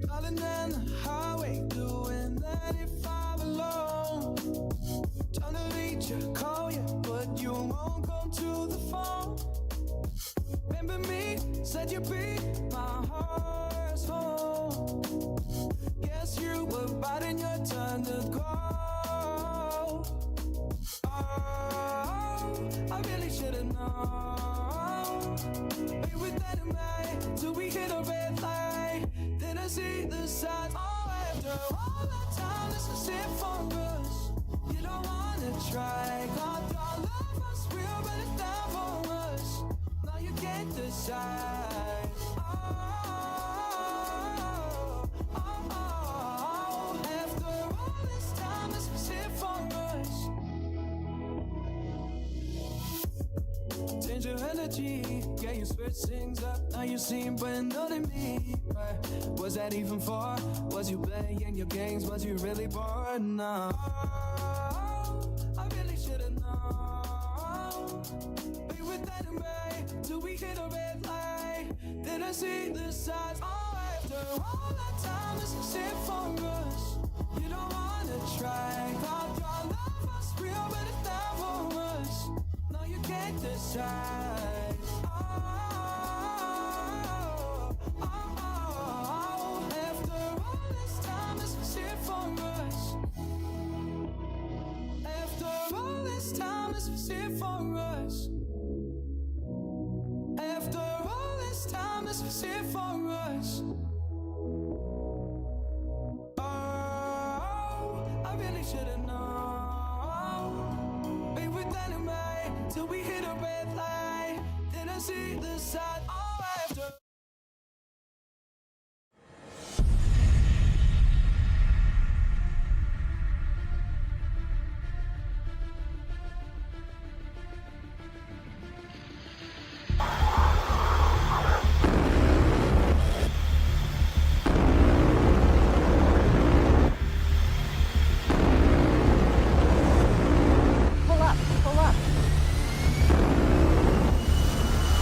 Darling, down the highway, doing 95 alone. Trying to reach you, call you, but you won't come to the phone. Remember me, said you'd be my heart's home. Guess you were biding your turn to go. Oh, I really should've known. We were that in May till we hit a red light. Then I see the signs. Oh, after all that time, this is it for us. You don't wanna try. God, your love was real, but it's down for us. Now you can't decide. Oh, oh, oh. After all this time, this was it for us. Change your energy, yeah, you switch things up. Now you seem better than me, right? Was that even for? Was you playing your games? Was you really bored? No. I really should've known. Be with that in May till we hit a red light. Then I see the signs. Oh, after all that time, this is it for us. You don't wanna try. Thought your love was real, but it's not for us. No, you can't decide. After all this time, this is it for us. After all this time, this is it for us. After all this time, this is it for us. I really should've known. Be with that in May till we hit a red light. Then I see the side. Oh, after. Pull up, pull up.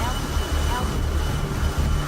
Altitude, altitude.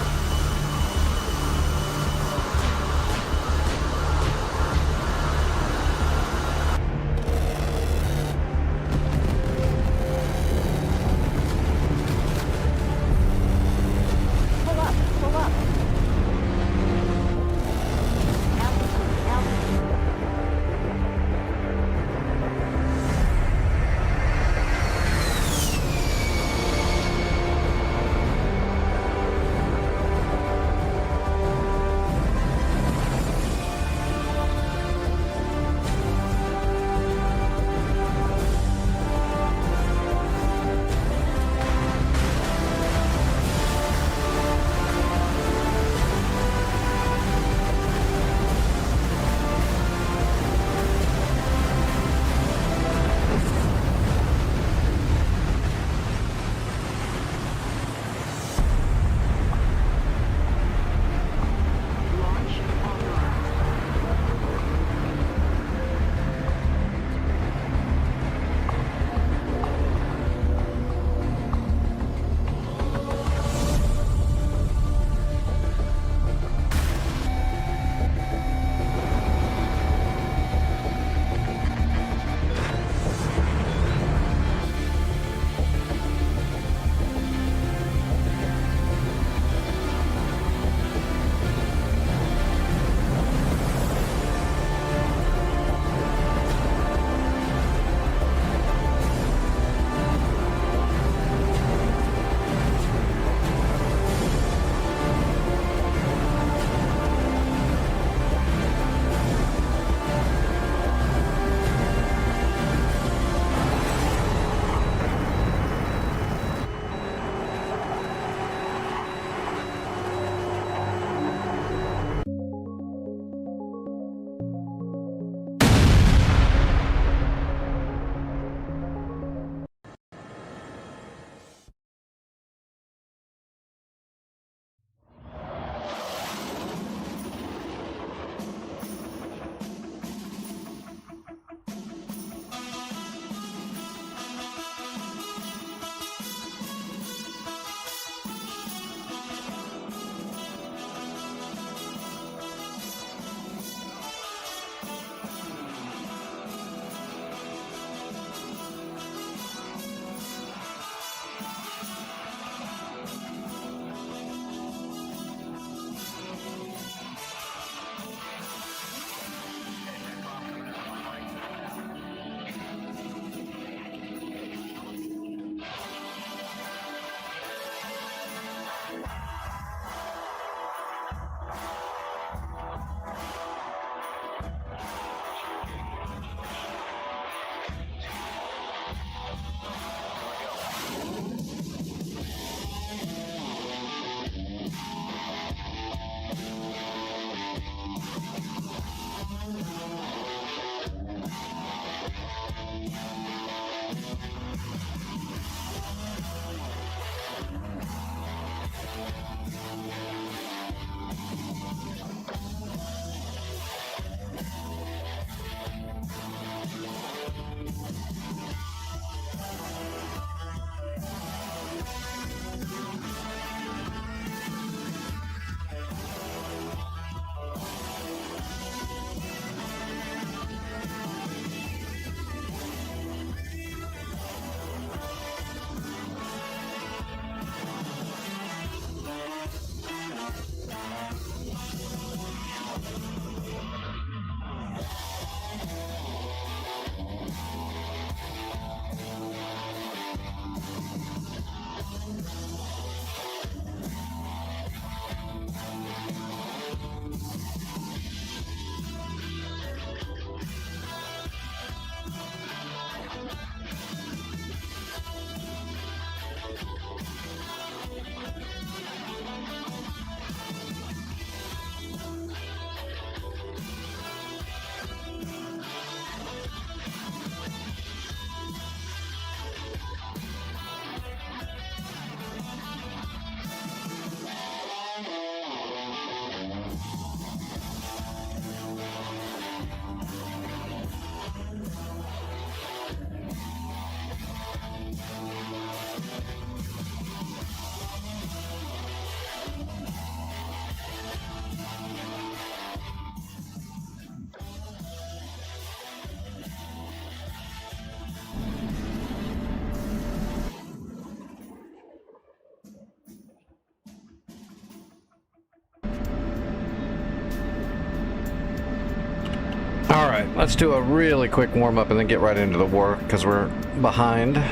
Alright, let's do a really quick warm-up and then get right into the work, because we're behind.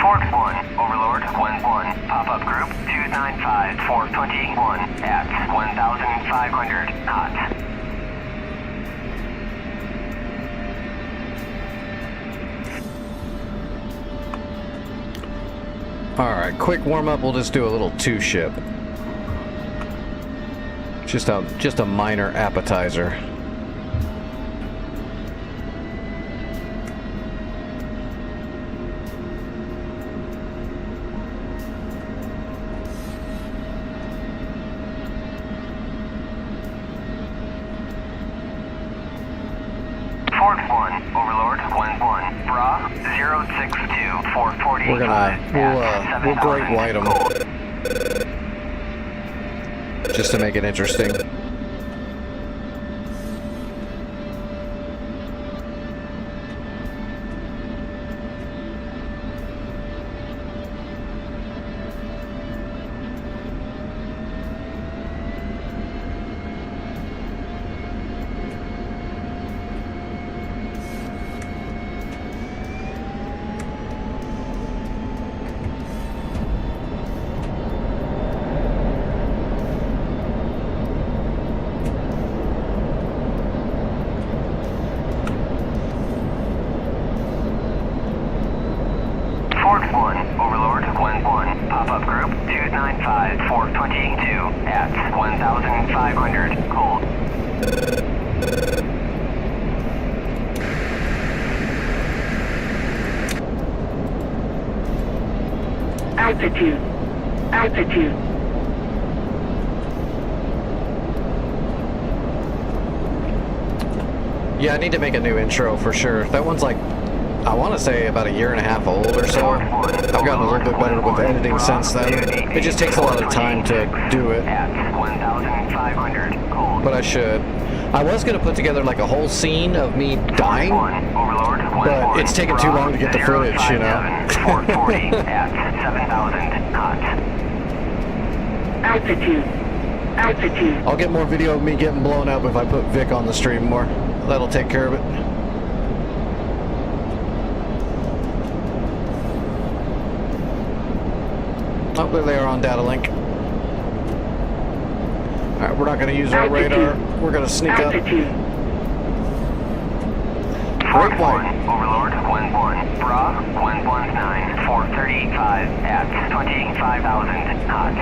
Fort 1, Overlord 1-1, pop-up group 295-421 at 1,500 knots. Alright, quick warm-up, we'll just do a little two-ship. Just a minor appetizer. Fort 1, Overlord 1-1, Bra 062-440. We'll great white them. Just to make it interesting. Fort 1, Overlord 1-1, pop-up group 295-422 at 1,500 cold. Altitude. Altitude. Yeah, I need to make a new intro for sure. That one's like, I want to say about 1.5 years old or so. I've gotten a little bit better with editing since then. It just takes a lot of time to do it. At 1,500 cold. But I should. I was going to put together like a whole scene of me dying, but it's taken too long to get the footage, you know. 440 at 7,000 knots. Altitude. Altitude. I'll get more video of me getting blown up if I put Vic on the stream more. That'll take care of it. Oh, there they are on data link. Alright, we're not going to use our radar. We're going to sneak up. Altitude. Fort 1, Overlord 1-1, Bra 119, 435 at 25,000 knots.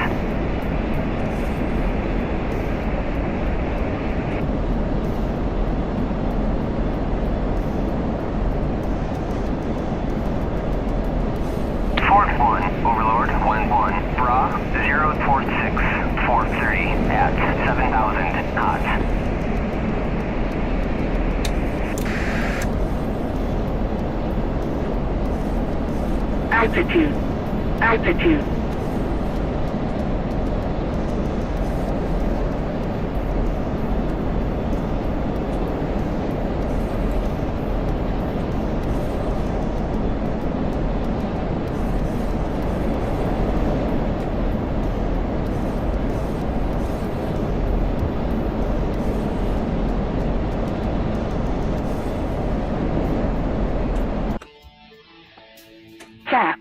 Fort 1, Overlord 1-1, Bra 046, 430 at 7,000 knots. Altitude. Altitude.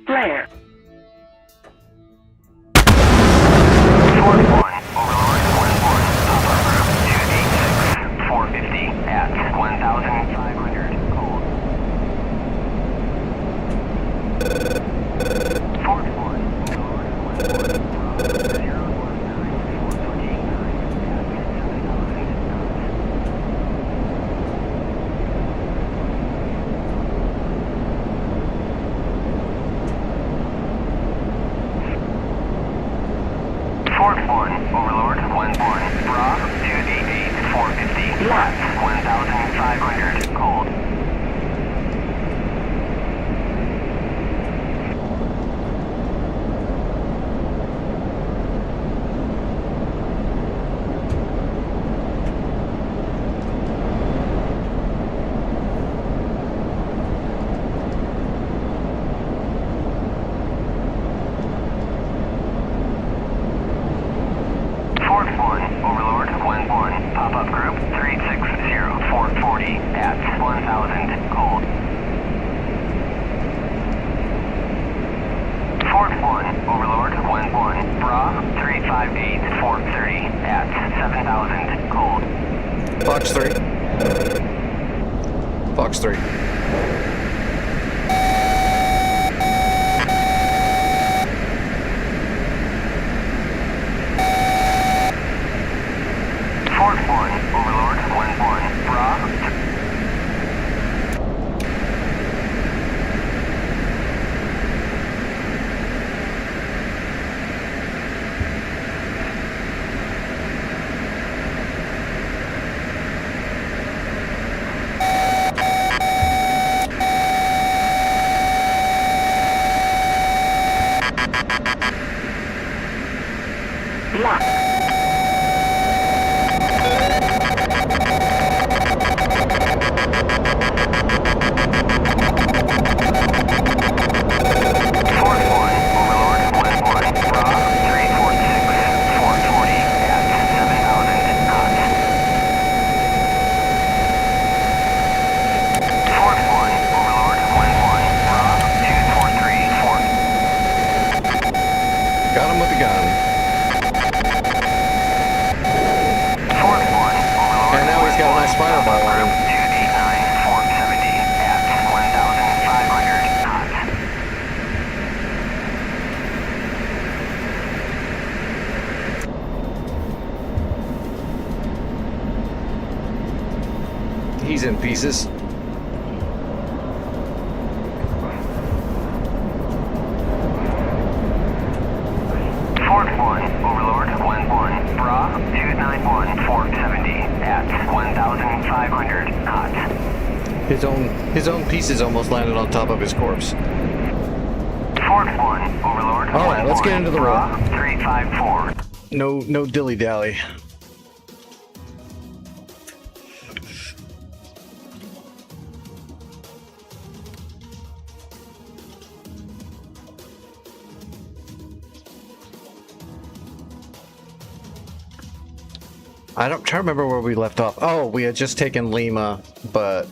Flare. 7,000. Cold. Fort 1, Overlord, 1-1. Bra, 358, 430 at 7,000. Cold. Fox 3. Fox 3. Fort 1, Overlord, 1-1. Bra, Lock. Fort 1, Overlord, 1-1. Bra, 346, 440 at 7,000 knots. Fort 1, Overlord, 1-1. Bra, 243, 4. Got him with the gun. Fort 1, Overlord, And now he's got a nice spiral ball on him. 289, 470 at 1,500 knots. He's in pieces. Fort 1, Overlord, 1-1. Bra, 291, 470 at 1,500 knots. His own pieces almost landed on top of his corpse. Fort 1, Overlord, All right, let's get into the roll. Bra, 354. No dilly dally. I don't try to remember where we left off. Oh, we had just taken Lima, but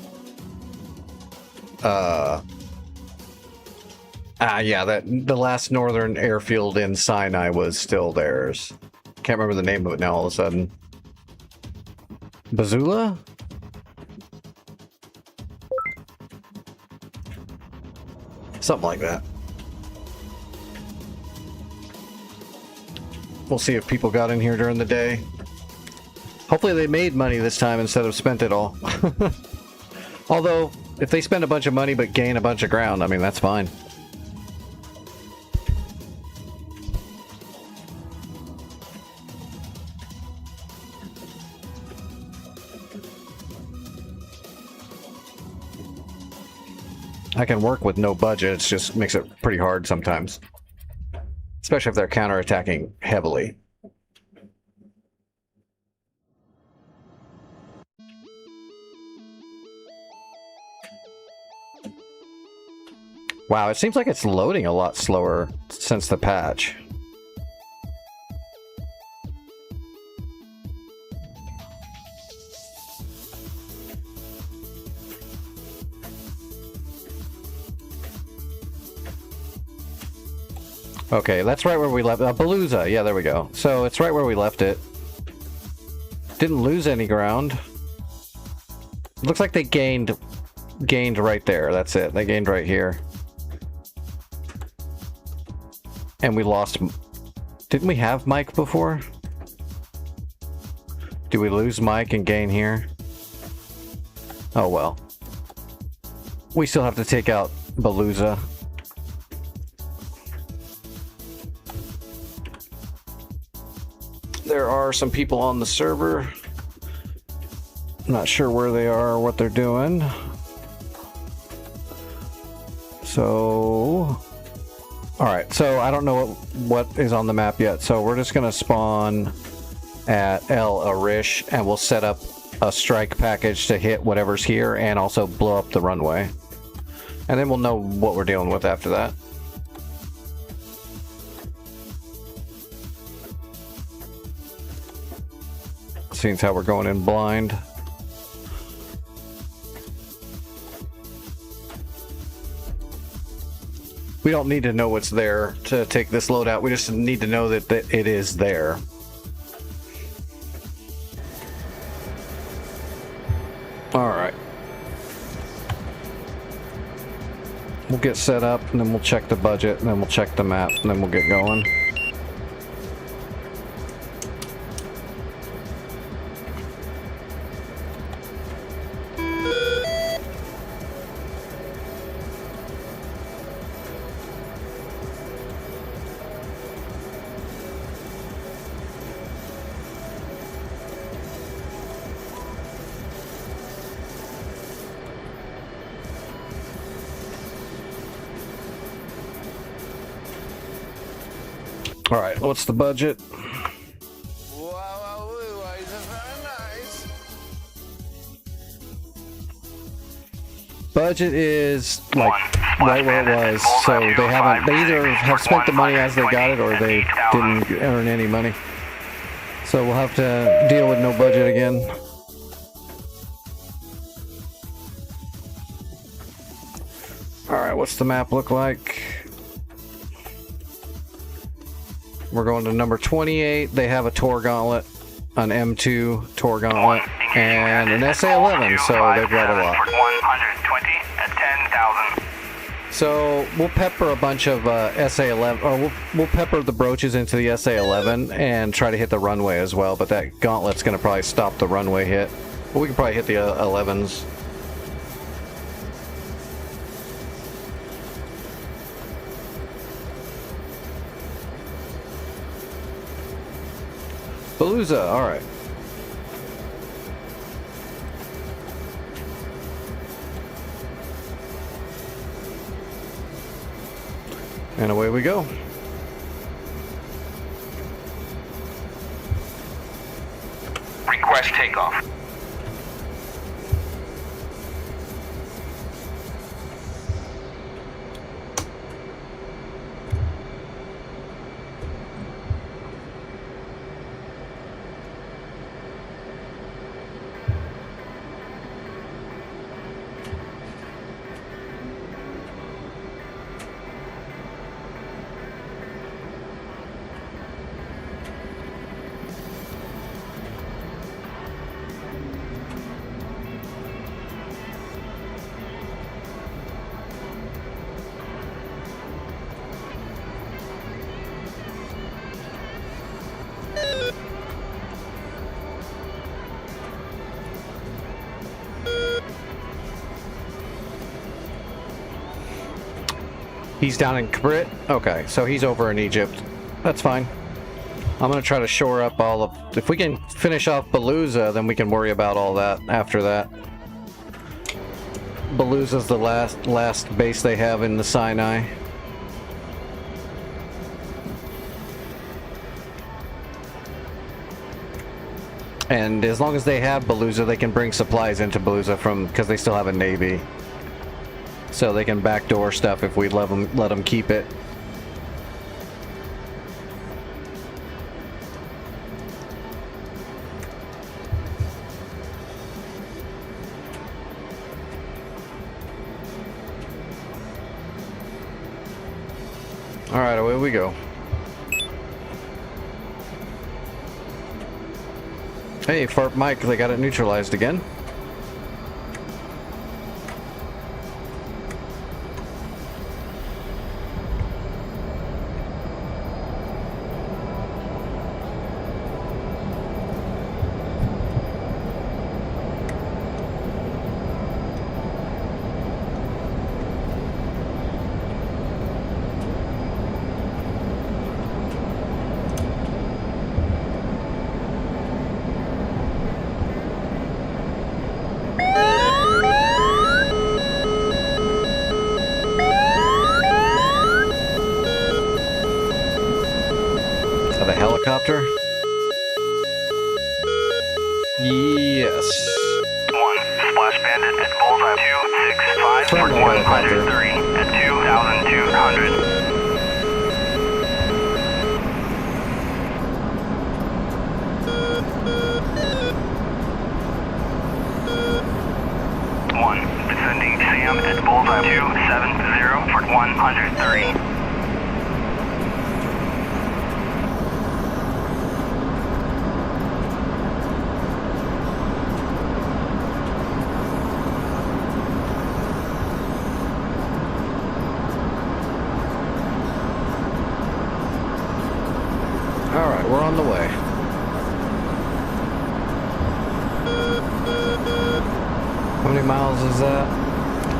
yeah, that the last northern airfield in Sinai was still theirs. Can't remember the name of it now all of a sudden. Bazula? Something like that. We'll see if people got in here during the day. Hopefully they made money this time instead of spent it all. Although, if they spend a bunch of money but gain a bunch of ground, I mean, that's fine. I can work with no budget, it just makes it pretty hard sometimes. Especially if they're counterattacking heavily. Wow, it seems like it's loading a lot slower since the patch. Okay, that's right where we left Beluza. Yeah, there we go. So it's right where we left it. Didn't lose any ground. Looks like they gained right there. That's it. They gained right here. And we lost... Didn't we have Mike before? Do we lose Mike and gain here? Oh well. We still have to take out Beluza. There are some people on the server. Not sure where they are or what they're doing. So... Alright, so I don't know what is on the map yet, so we're just gonna spawn at El Arish and we'll set up a strike package to hit whatever's here and also blow up the runway. And then we'll know what we're dealing with after that. Seeing how we're going in blind. We don't need to know what's there to take this loadout. We just need to know that it is there. All right. We'll get set up, and then we'll check the budget, and then we'll check the map, and then we'll get going. All right, what's the budget? Budget is like right where it was, so they either have spent the money as they got it, or they didn't earn any money. So we'll have to deal with no budget again. All right, what's the map look like? We're going to number 28. They have a Tor Gauntlet, an M2 Tor Gauntlet, and an SA-11, so they've got a lot. 120 at 10,000. So we'll pepper a bunch of SA-11, or we'll pepper the broaches into the SA-11 and try to hit the runway as well, but that Gauntlet's going to probably stop the runway hit. But we can probably hit the 11s. Palooza, alright. And away we go. Request takeoff. He's down in Kabrit? Okay, so he's over in Egypt. That's fine. I'm gonna try to shore up all of... If we can finish off Palooza, then we can worry about all that after that. Palooza's the last base they have in the Sinai. And as long as they have Palooza, they can bring supplies into Palooza because they still have a navy. So they can backdoor stuff if we let them keep it. All right, away we go. Hey, Fart Mike, they got it neutralized again. Helicopter? Yes. 1, Splash Bandit at Bullseye 265 From the 130 at 2,200. Descending sending Sam at bullseye 270 for 130. Alright, we're on the way. How many miles is that?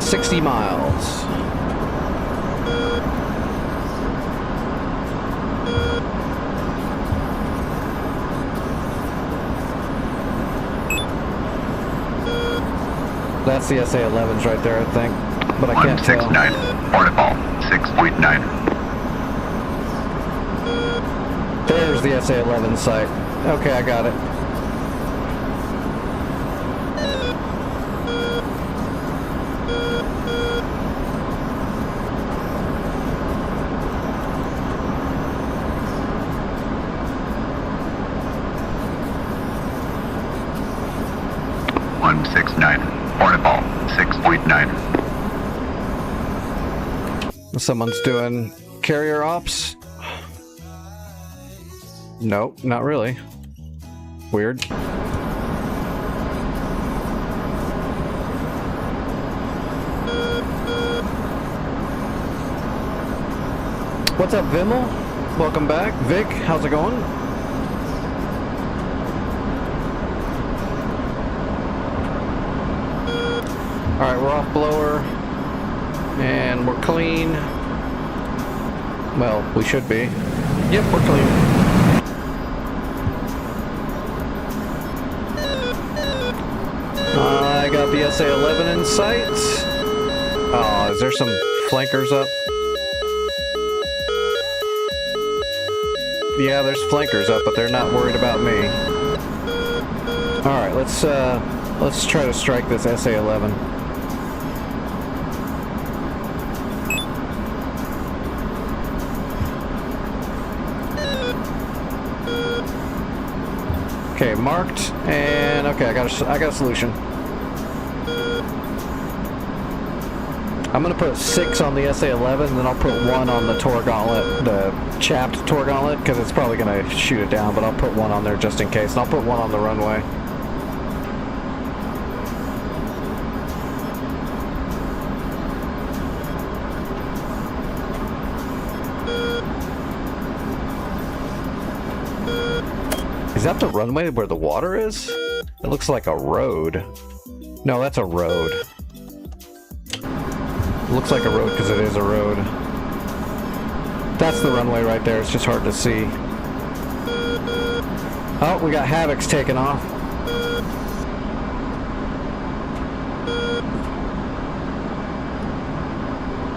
60 miles. That's the SA-11s right there, I think. But I can't tell. 169, Hornet ball, 6.9. There's the SA-11 site. Okay, I got it. Hornet ball, 6.9. Someone's doing carrier ops? Nope, not really. Weird. What's up, Vimmel? Welcome back. Vic, how's it going? Alright, we're off blower. And we're clean. Well, we should be. Yep, we're clean. I got the SA-11 in sight. Oh, is there some flankers up? Yeah, there's flankers up, but they're not worried about me. Alright, let's try to strike this SA-11. Okay, marked, and okay, I got a solution. I'm gonna put 6 on the SA-11, and then I'll put 1 on the Tor Gauntlet, the chapped Tor Gauntlet, because it's probably gonna shoot it down, but I'll put 1 on there just in case, and I'll put 1 on the runway. Is that the runway where the water is? It looks like a road. No, that's a road. It looks like a road because it is a road. That's the runway right there. It's just hard to see. Oh, we got Havocs taking off.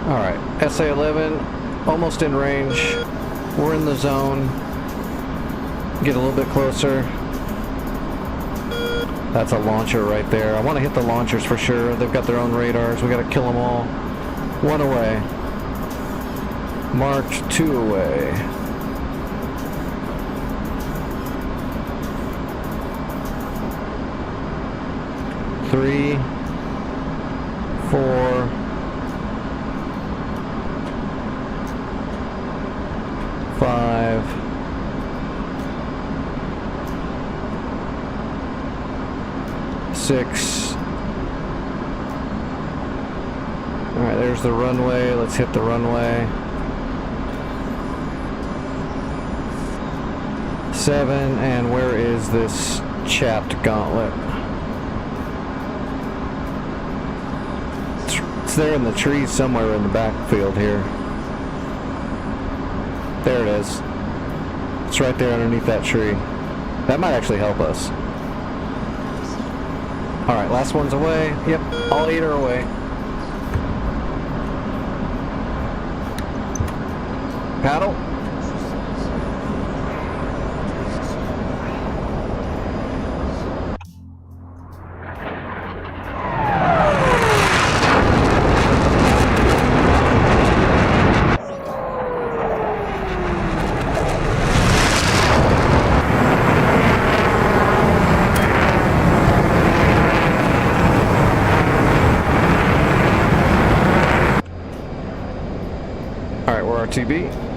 Alright, SA-11, almost in range. We're in the zone. Get a little bit closer. That's a launcher right there. I want to hit the launchers for sure. They've got their own radars. We got to kill them all. 1 away. Marked. 2 away. Three. 4. 5. 6. Alright, there's the runway. Let's hit the runway. 7, and where is this chapped gauntlet? It's there in the trees somewhere in the backfield here. There it is. It's right there underneath that tree. That might actually help us. Alright, last one's away. Yep, all 8 are away. Paddle. Alright, we're RTB.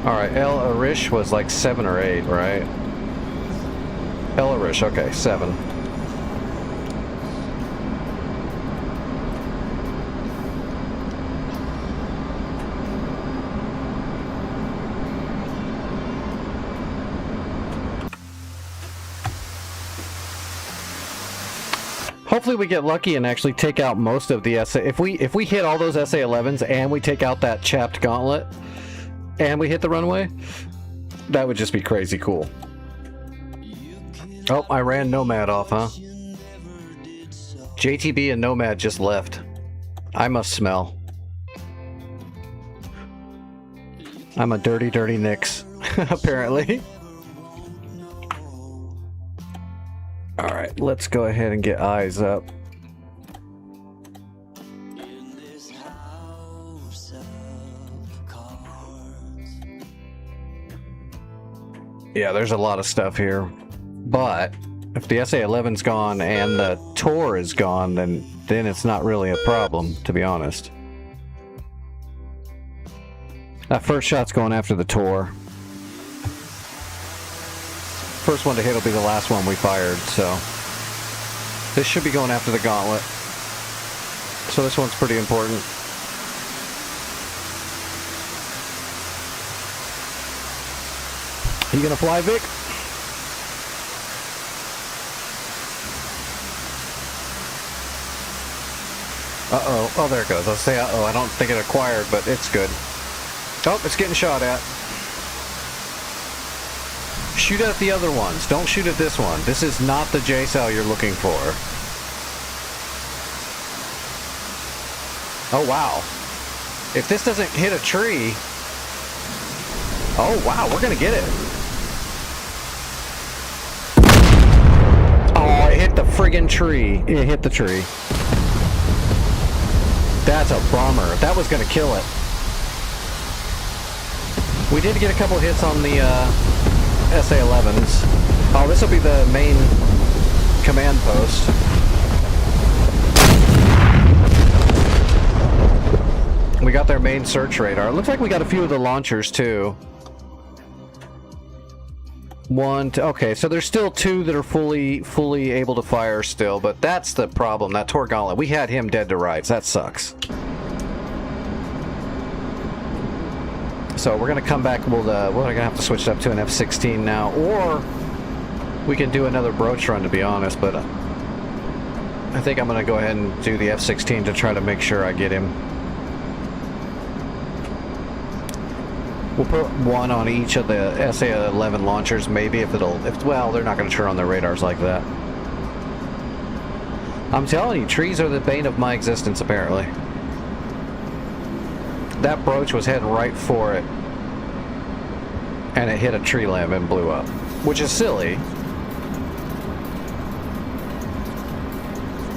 Alright, El Arish was like 7 or 8, right? El Arish, okay, 7. Hopefully we get lucky and actually take out most of the SA. If we hit all those SA-11s and we take out that chapped gauntlet and we hit the runway, that would just be crazy cool. Oh, I ran Nomad off, huh? JTB and Nomad just left. I must smell. I'm a dirty, dirty Nix, apparently. Alright, let's go ahead and get eyes up. Yeah, there's a lot of stuff here. But if the SA-11's gone and the Tor is gone, then it's not really a problem, to be honest. That first shot's going after the Tor. First one to hit will be the last one we fired, so this should be going after the gauntlet. So this one's pretty important. You gonna fly, Vic? Uh-oh. Oh, there it goes. I'll say uh-oh. I don't think it acquired, but it's good. Oh, it's getting shot at. Shoot at the other ones. Don't shoot at this one. This is not the J-cell you're looking for. Oh, wow. If this doesn't hit a tree... Oh, wow. We're going to get it. Oh, it hit the friggin' tree. It hit the tree. That's a bummer. That was going to kill it. We did get a couple hits on the SA-11s. Oh, this will be the main command post. We got their main search radar. It looks like we got a few of the launchers too. Okay, so there's still 2 that are fully able to fire still, but that's the problem. That Tor Gauntlet, we had him dead to rights. That sucks. So we're gonna come back. We're gonna have to switch it up to an F-16 now, or we can do another broach run, to be honest. But I think I'm gonna go ahead and do the F-16 to try to make sure I get him. We'll put 1 on each of the SA-11 launchers, maybe, well, they're not gonna turn on their radars like that. I'm telling you, trees are the bane of my existence, apparently. That broach was heading right for it, and it hit a tree limb and blew up, which is silly.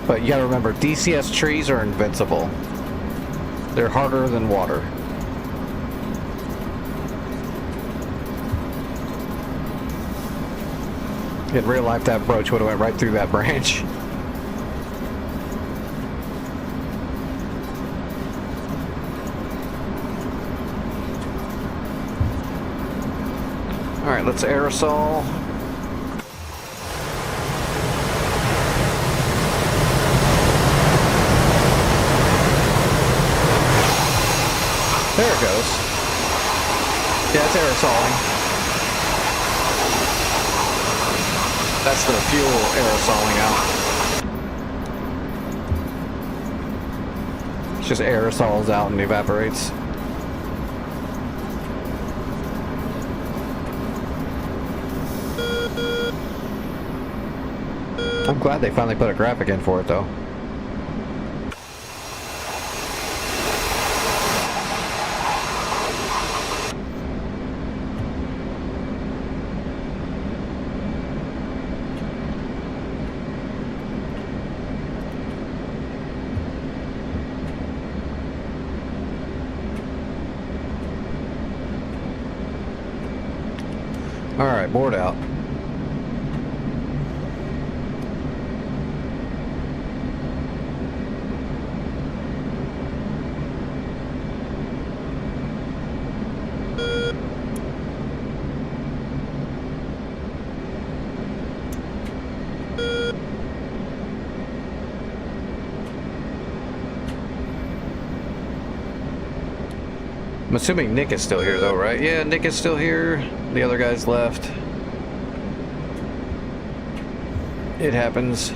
But you gotta remember, DCS trees are invincible. They're harder than water. In real life, that broach would have went right through that branch. Alright, let's aerosol. There it goes. Yeah, it's aerosoling. That's the fuel aerosoling out. It's just aerosols out and evaporates. I'm glad they finally put a graphic in for it, though. All right, board out. I'm assuming Nick is still here though, right? Yeah, Nick is still here. The other guys left. It happens.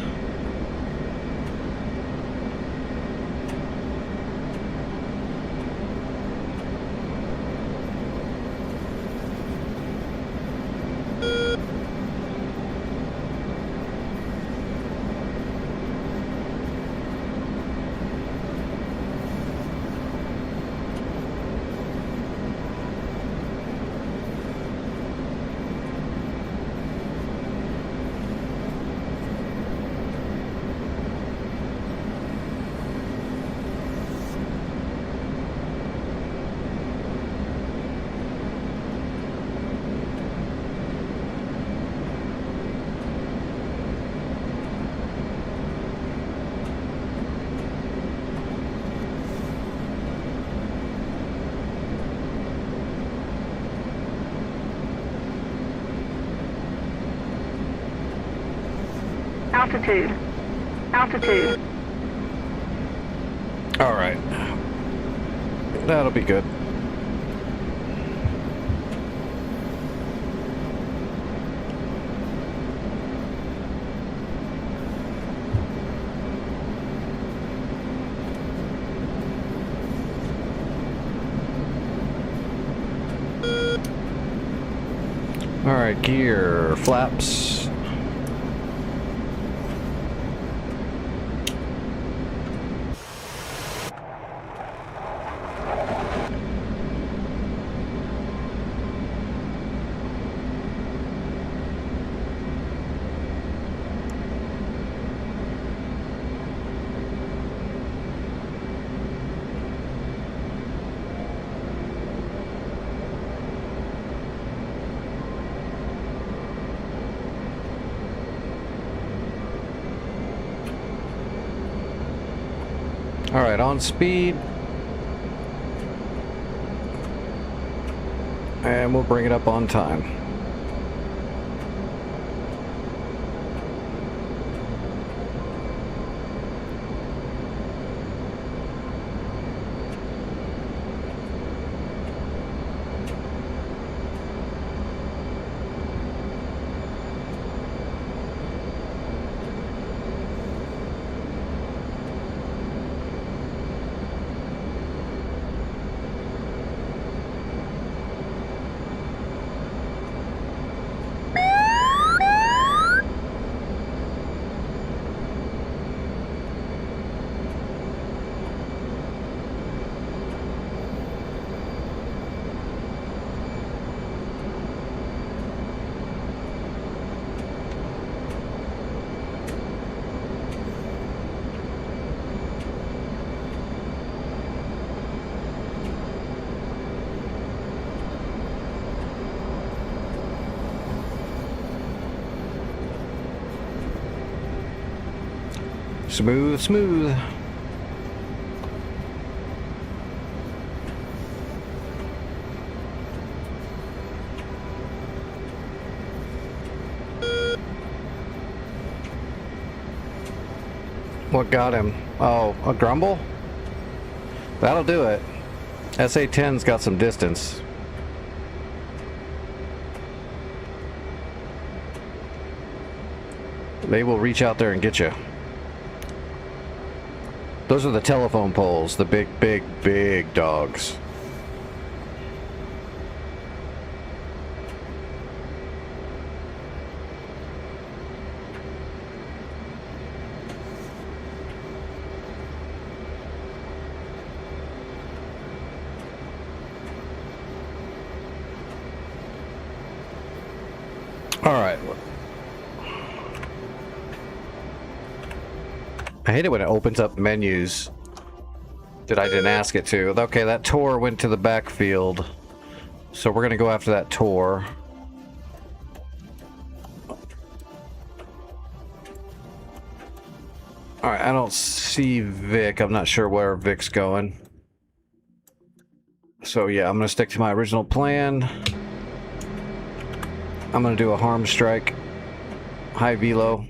Altitude. Altitude. All right. That'll be good. All right, gear, flaps. All right, on speed. And we'll bring it up on time. Smooth, smooth. What got him? Oh, a grumble? That'll do it. SA-10's got some distance. They will reach out there and get you. Those are the telephone poles, the big, big, big dogs. All right. I hate it when it opens up menus that I didn't ask it to. Okay, that tour went to the backfield, so we're gonna go after that tour. Alright, I don't see Vic. I'm not sure where Vic's going. So yeah, I'm gonna stick to my original plan. I'm gonna do a harm strike. High velo.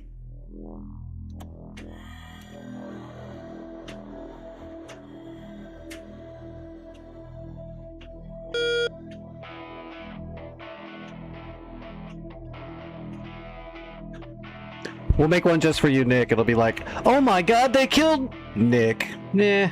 We'll make one just for you, Nick. It'll be like, oh my god, they killed Nick. Nah.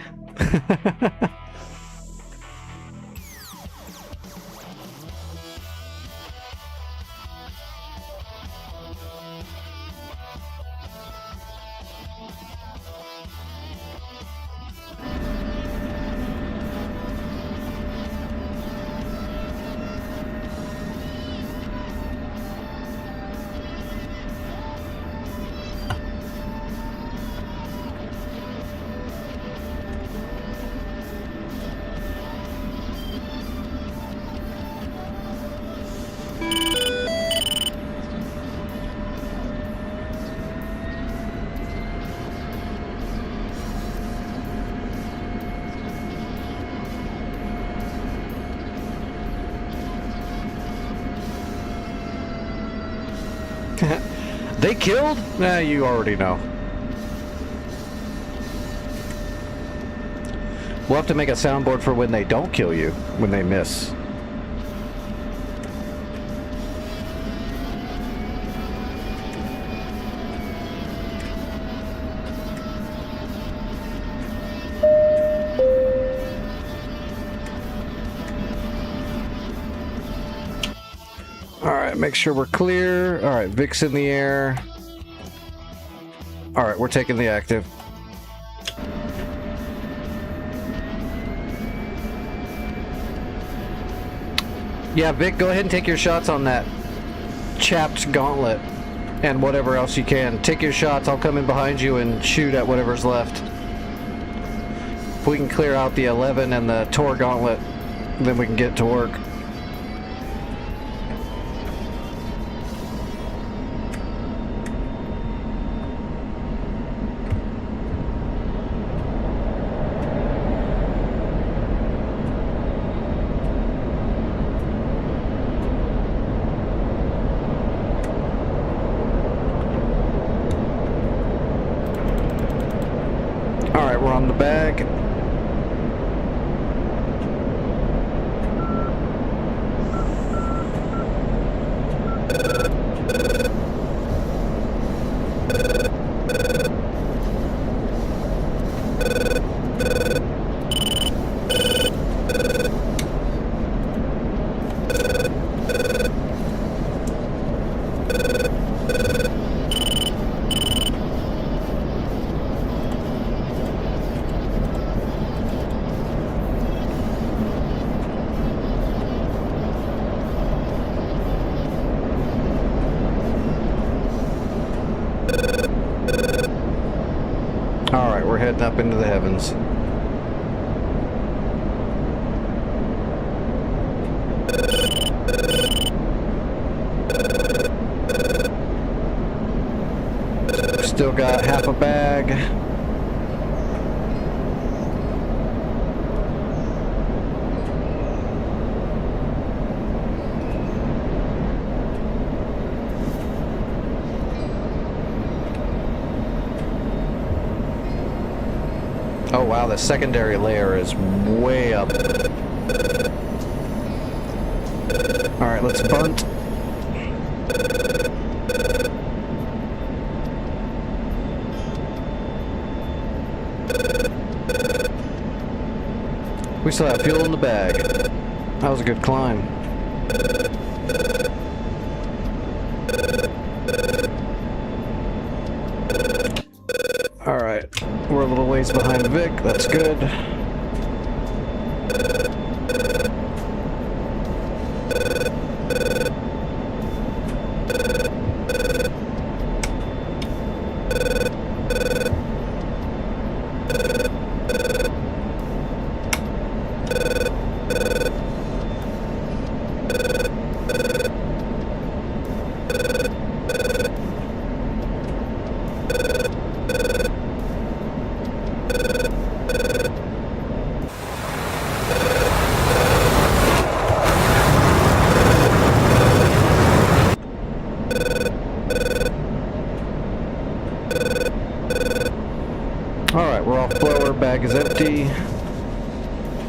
They killed? Nah, you already know. We'll have to make a soundboard for when they don't kill you, when they miss. Alright, make sure we're clear. Alright, Vic's in the air. Alright, we're taking the active. Yeah, Vic, go ahead and take your shots on that chapped gauntlet and whatever else you can. Take your shots, I'll come in behind you and shoot at whatever's left. If we can clear out the 11 and the Tor gauntlet, then we can get to work. Alright, we're on the bag. Alright, we're heading up into the heavens. Still got half a bag. Oh wow, the secondary layer is way up. Alright, let's bunt. We still have fuel in the bag. That was a good climb. Alright, we're a little ways behind Vic, that's good. Alright, we're off blower, bag is empty.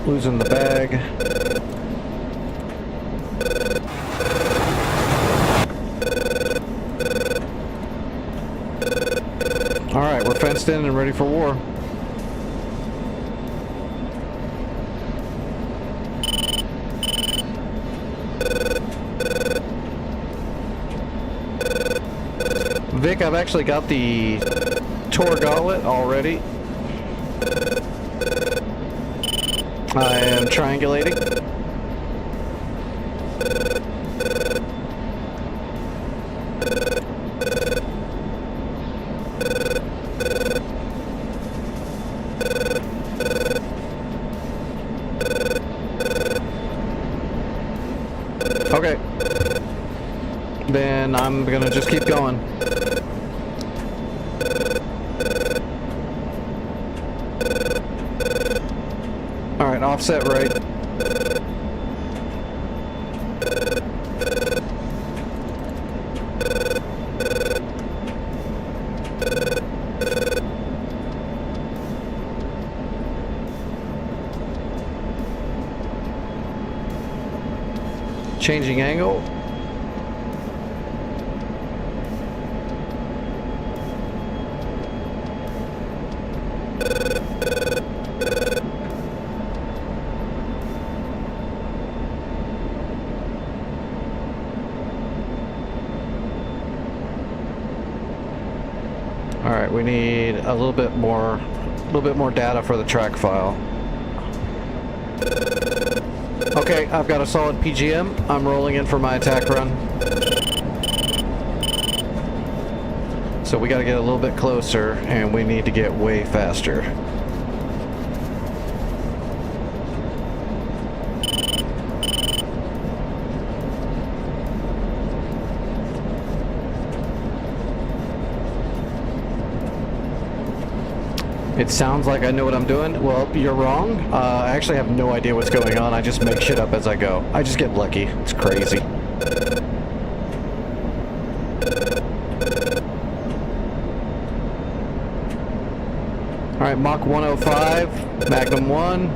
Losing the bag. Alright, we're fenced in and ready for war. Vic, I've actually got the Tor Gauntlet already. I am triangulating. Okay. Then I'm gonna just keep going. Alright, offset right. Changing angle. Alright, we need a little bit more data for the track file. Okay, I've got a solid PGM. I'm rolling in for my attack run. So we gotta get a little bit closer, and we need to get way faster. It sounds like I know what I'm doing. Well, you're wrong. I actually have no idea what's going on. I just make shit up as I go. I just get lucky. It's crazy. Alright, Mach 105, Magnum 1.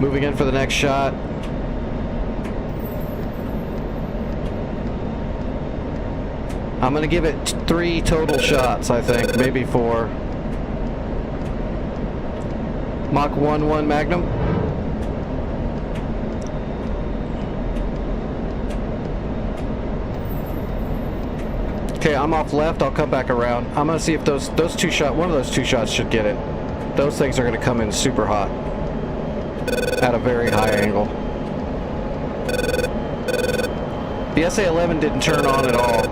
Moving in for the next shot. I'm gonna give it 3 total shots, I think. Maybe 4. Mach 1-1 Magnum. Okay, I'm off left. I'll come back around. I'm gonna see if those two shots, one of those 2 shots should get it. Those things are gonna come in super hot at a very high angle. The SA-11 didn't turn on at all.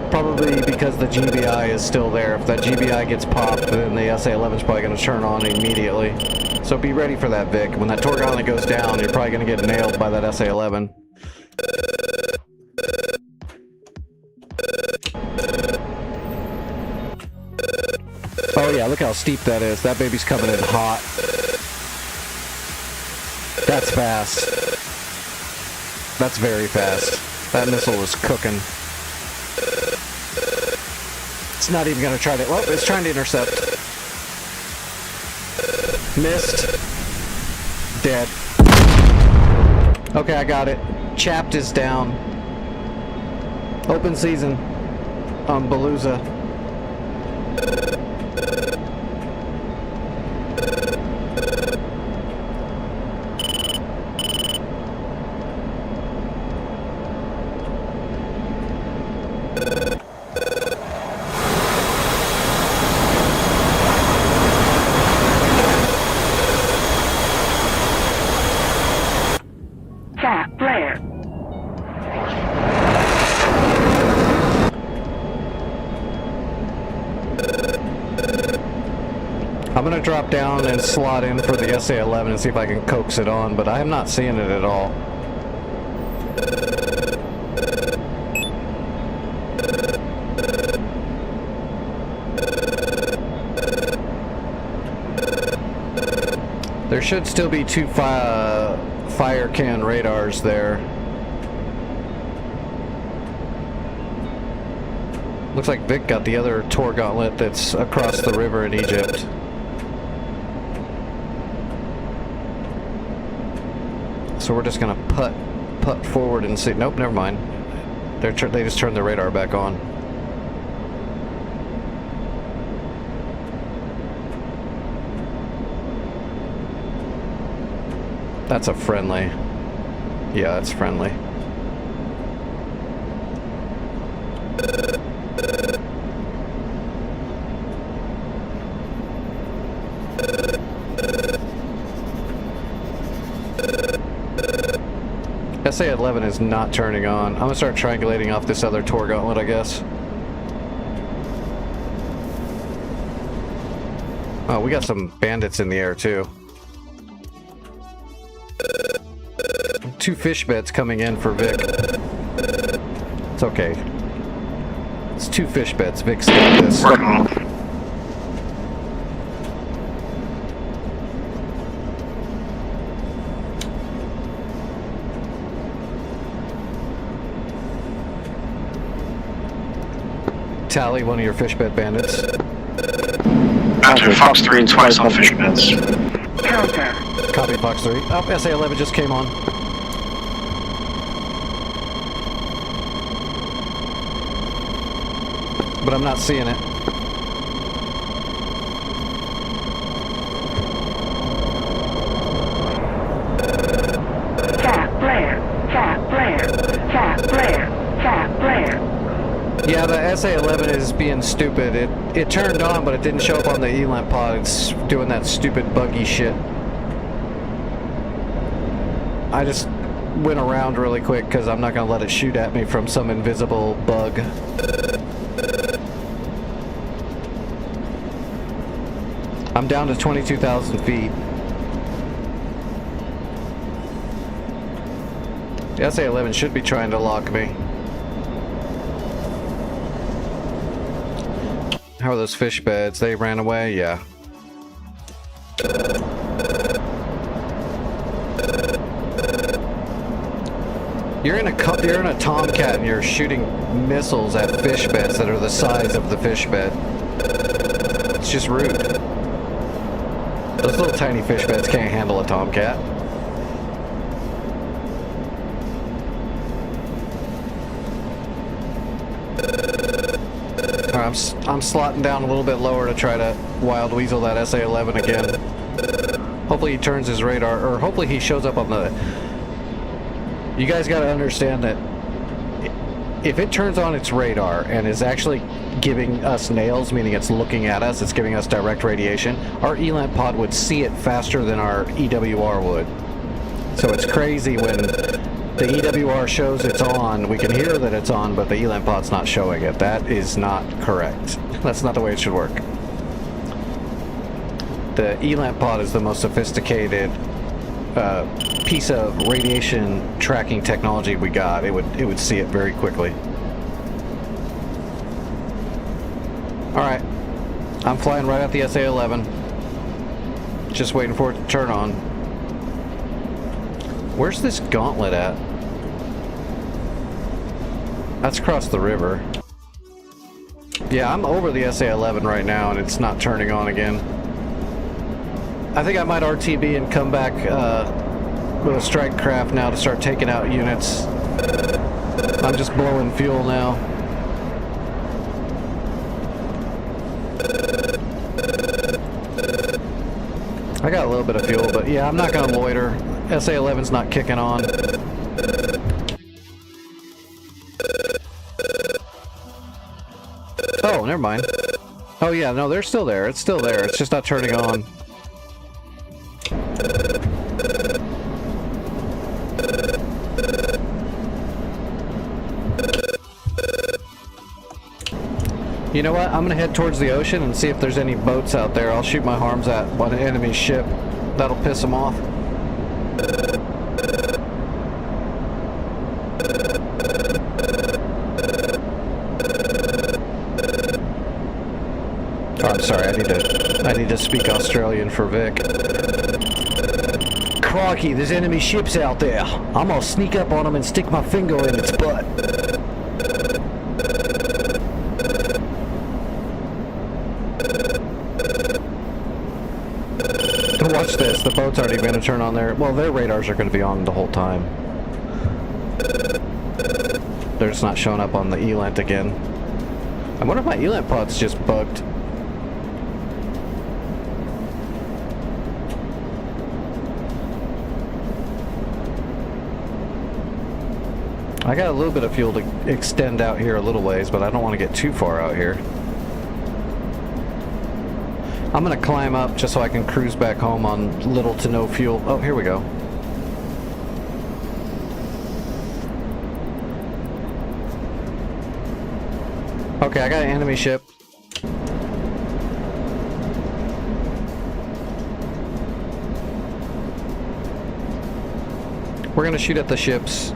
Probably because the GBI is still there. If that GBI gets popped, then the SA-11 is probably going to turn on immediately. So be ready for that, Vic. When that Tor Gauntlet goes down, you're probably going to get nailed by that SA-11. Oh yeah, look how steep that is. That baby's coming in hot. That's fast. That's very fast. That missile was cooking. It's not even gonna try to. Well, it's trying to intercept. Missed. Dead. Okay, I got it. Chapped is down. Open season on Beluza. Cap flare. I'm gonna drop down and slot in for the SA-11 and see if I can coax it on, but I am not seeing it at all. There should still be 2 fire can radars there. Looks like Vic got the other Tor Gauntlet that's across the river in Egypt. So we're just gonna putt forward and see. Nope, never mind. They just turned the radar back on. That's a friendly. Yeah, that's friendly. SA-11 is not turning on. I'm gonna start triangulating off this other Tor Gauntlet, I guess. Oh, we got some bandits in the air too. 2 fish beds coming in for Vic. It's okay. It's 2 fish beds. Vic's got this. Tally, one of your fish bed bandits. After Fox 3 and twice on fish beds. Counter. Copy, Fox 3. Oh, SA-11 just came on. But I'm not seeing it. Cat flare. Cat flare. Cat flare. Cat flare. Yeah, the SA-11 is being stupid. It turned on, but it didn't show up on the ELANT pod. It's doing that stupid buggy shit. I just went around really quick because I'm not going to let it shoot at me from some invisible bug. I'm down to 22,000 feet. The SA-11 should be trying to lock me. How are those fish beds? They ran away? Yeah. You're in a Tomcat and you're shooting missiles at fish beds that are the size of the fish bed. It's just rude. Those little tiny fish beds can't handle a Tomcat. I'm slotting down a little bit lower to try to wild weasel that SA-11 again. Hopefully he turns his radar, or hopefully he shows up on the... You guys gotta understand that if it turns on its radar and is actually giving us nails, meaning it's looking at us, it's giving us direct radiation, our ELANT pod would see it faster than our EWR would. So it's crazy when the EWR shows it's on, we can hear that it's on, but the ELANT pod's not showing it. That is not correct. That's not the way it should work. The ELANT pod is the most sophisticated piece of radiation tracking technology we got. It would see it very quickly. Alright. I'm flying right at the SA-11. Just waiting for it to turn on. Where's this gauntlet at? That's across the river. Yeah, I'm over the SA-11 right now and it's not turning on again. I think I might RTB and come back with a strike craft now to start taking out units. I'm just blowing fuel now. I got a little bit of fuel, but yeah, I'm not gonna loiter. SA-11's not kicking on. Oh, never mind. Oh yeah, no, they're still there. It's still there. It's just not turning on. You know what? I'm gonna head towards the ocean and see if there's any boats out there. I'll shoot my harms at one enemy ship. That'll piss them off. Oh, I'm sorry. I need to speak Australian for Vic. Crikey, there's enemy ships out there. I'm gonna sneak up on them and stick my finger in its butt. the boats aren't even going to turn on their... Well, their radars are going to be on the whole time. They're just not showing up on the ELANT again. I wonder if my ELANT pod's just bugged. I got a little bit of fuel to extend out here a little ways, but I don't want to get too far out here. I'm going to climb up just so I can cruise back home on little to no fuel. Oh, here we go. Okay, I got an enemy ship. We're going to shoot at the ships.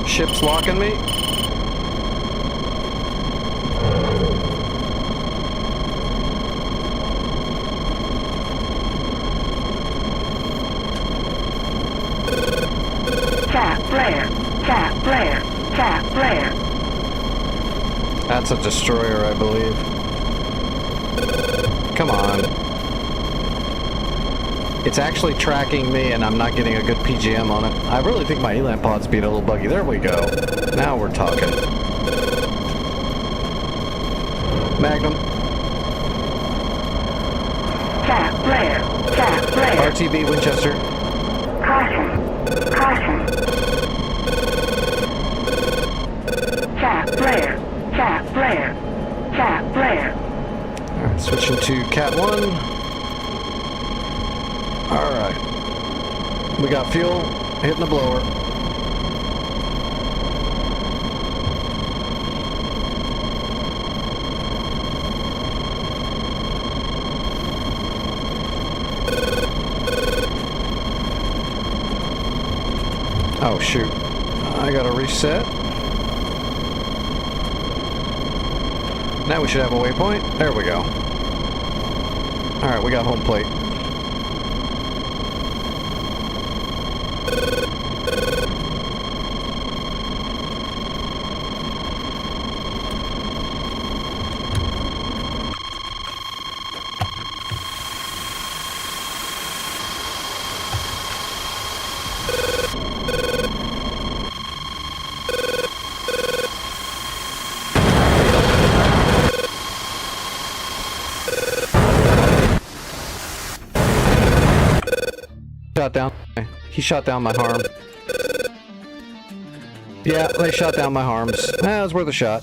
Ship's locking me. Cap flare. Cap flare. Cap flare. That's a destroyer, I believe. Come on. It's actually tracking me and I'm not getting a good PGM on it. I really think my ELANT pod's being a little buggy. There we go. Now we're talking. Magnum. Cap flare. Cap flare. RTB Winchester. Caution. Caution. Cap flare. Cap flare. Cap flare. Alright, switching to Cat 1. Alright. We got fuel hitting the blower. Oh shoot. I gotta reset. Now we should have a waypoint. There we go. Alright, we got home plate. Shot down. He shot down my harm. Yeah, they shot down my harms. That was worth a shot.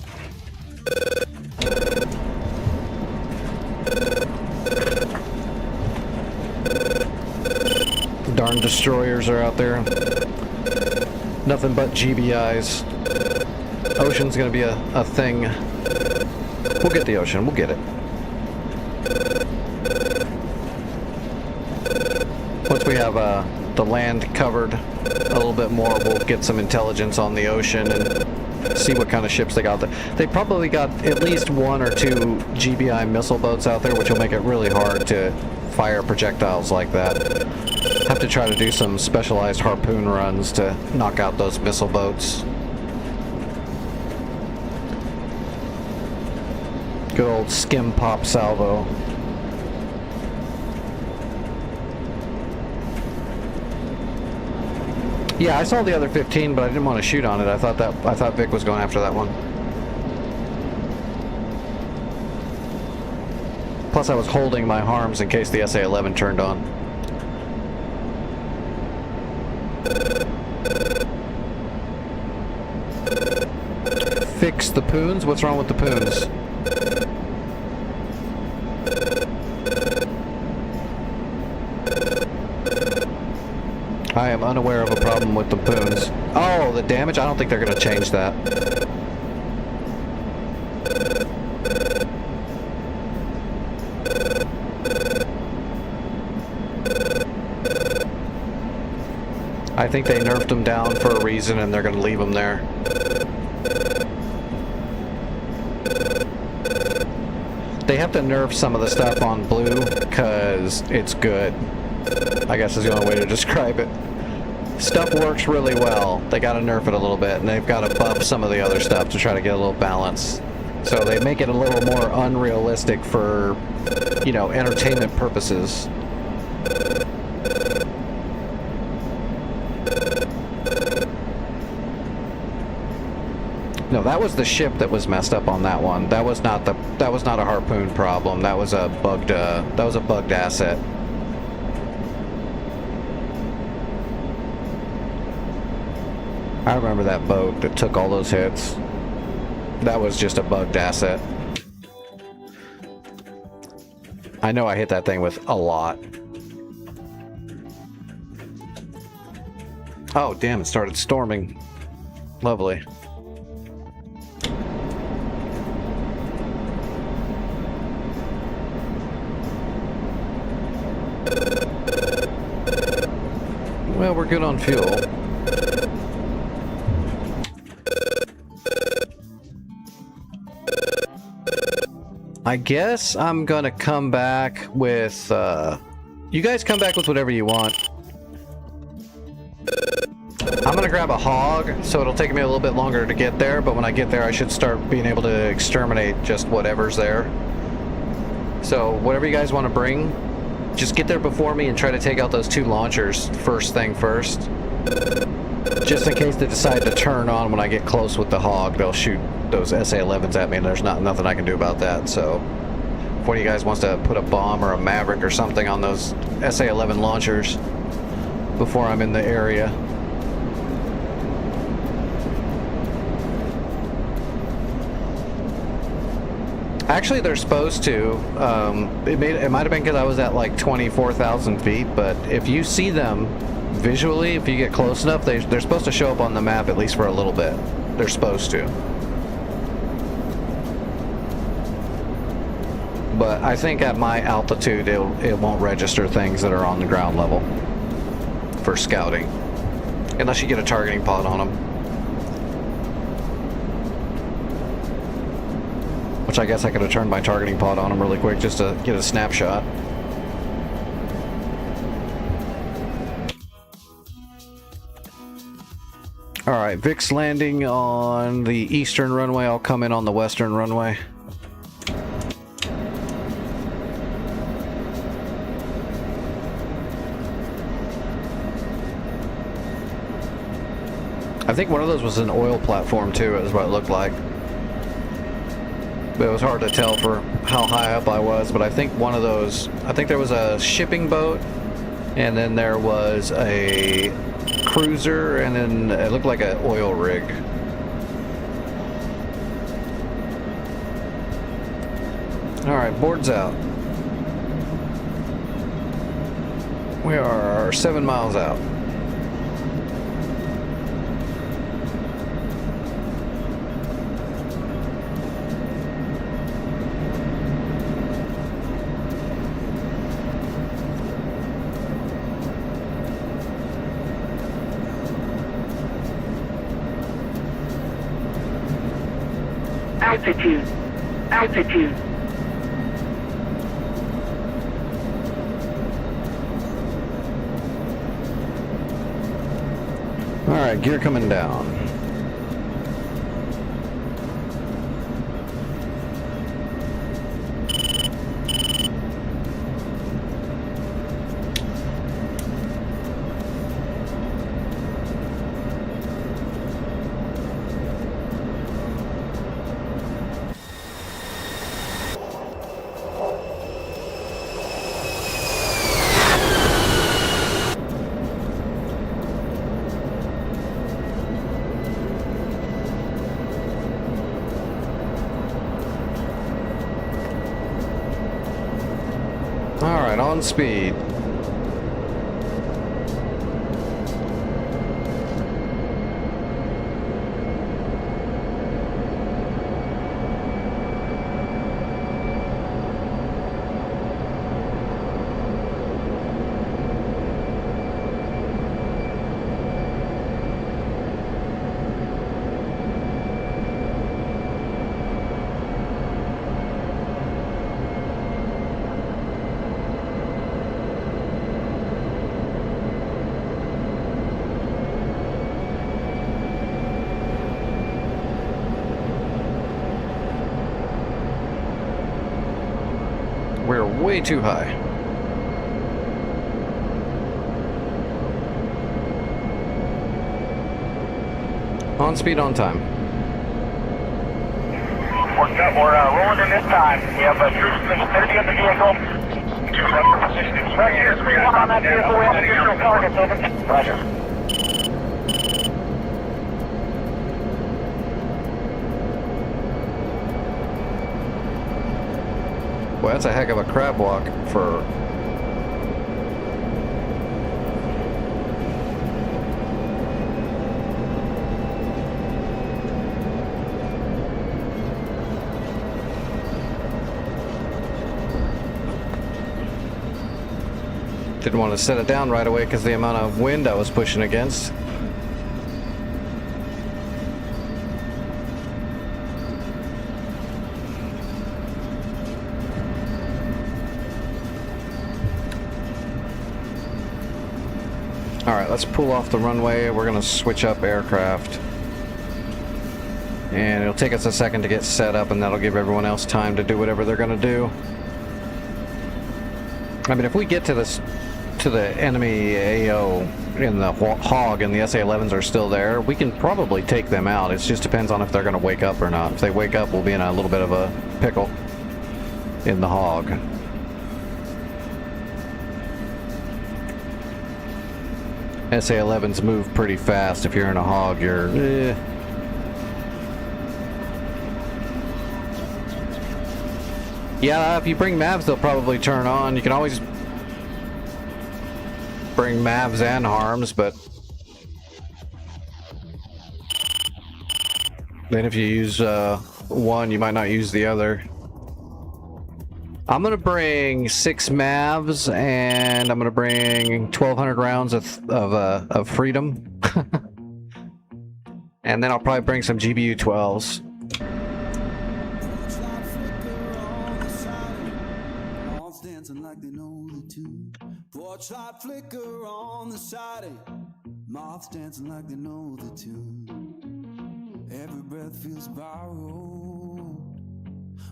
Darn destroyers are out there. Nothing but GBIs. Ocean's gonna be a thing. We'll get the ocean. We'll get it. Once we have the land covered a little bit more, we'll get some intelligence on the ocean and see what kind of ships they got there. They probably got at least 1 or 2 GBI missile boats out there, which will make it really hard to fire projectiles like that. Have to try to do some specialized harpoon runs to knock out those missile boats. Good old skim pop salvo. Yeah, I saw the other 15, but I didn't want to shoot on it. I thought Vic was going after that one. Plus, I was holding my harms in case the SA-11 turned on. Fix the poons? What's wrong with the poons? I am unaware of a problem with the poons. Oh, the damage? I don't think they're going to change that. I think they nerfed them down for a reason and they're going to leave them there. have to nerf some of the stuff on blue because it's good. I guess is the only way to describe it. Stuff works really well. They got to nerf it a little bit, and they've got to buff some of the other stuff to try to get a little balance. So they make it a little more unrealistic for, you know, entertainment purposes. No, that was the ship that was messed up on that one. That was not a Harpoon problem. That was a bugged asset. I remember that boat that took all those hits. That was just a bugged asset. I know I hit that thing with a lot. Oh, damn, it started storming. Lovely. Well, we're good on fuel. I guess I'm gonna come back with, you guys come back with whatever you want. I'm gonna grab a hog, so it'll take me a little bit longer to get there, but when I get there I should start being able to exterminate just whatever's there. So, whatever you guys want to bring, just get there before me and try to take out those 2 launchers first thing first. Just in case they decide to turn on when I get close with the hog, they'll shoot those SA-11s at me, and there's nothing I can do about that. So if one of you guys wants to put a bomb or a Maverick or something on those SA-11 launchers before I'm in the area. Actually, they're supposed to. It might have been because I was at like 24,000 feet, but if you see them visually, if you get close enough, they're supposed to show up on the map at least for a little bit. They're supposed to. But I think at my altitude, it won't register things that are on the ground level for scouting, unless you get a targeting pod on them. Which I guess I could have turned my targeting pod on them really quick just to get a snapshot. Alright, Vic's landing on the eastern runway. I'll come in on the western runway. I think one of those was an oil platform too, is what it looked like. But it was hard to tell for how high up I was, but I think one of those, I think there was a shipping boat, and then there was a cruiser, and then it looked like an oil rig. Alright, board's out. We are 7 miles out. Altitude. Altitude. Alright, gear coming down. Alright, on speed. way too high. On speed, on time. We're rolling in this time. We have troops in 30 of the vehicle. Right here, so we got on that vehicle. We have additional targets, over. Roger. Well, that's a heck of a crab walk for... Didn't want to set it down right away because the amount of wind I was pushing against. Alright, let's pull off the runway. We're going to switch up aircraft. And it'll take us a second to get set up, and that'll give everyone else time to do whatever they're going to do. I mean, if we get to this... to the enemy AO in the Hog and the SA-11s are still there, we can probably take them out. It just depends on if they're going to wake up or not. If they wake up, we'll be in a little bit of a pickle in the Hog. SA-11s move pretty fast. If you're in a Hog, you're... Yeah, if you bring Mavs, they'll probably turn on. You can always... bring Mavs and Harms, but then if you use one, you might not use the other. I'm gonna bring 6 Mavs and I'm gonna bring 1,200 rounds of Freedom, and then I'll probably bring some GBU 12s. Torchlight flicker on the siding, moths dancing like they know the tune. Every breath feels borrowed,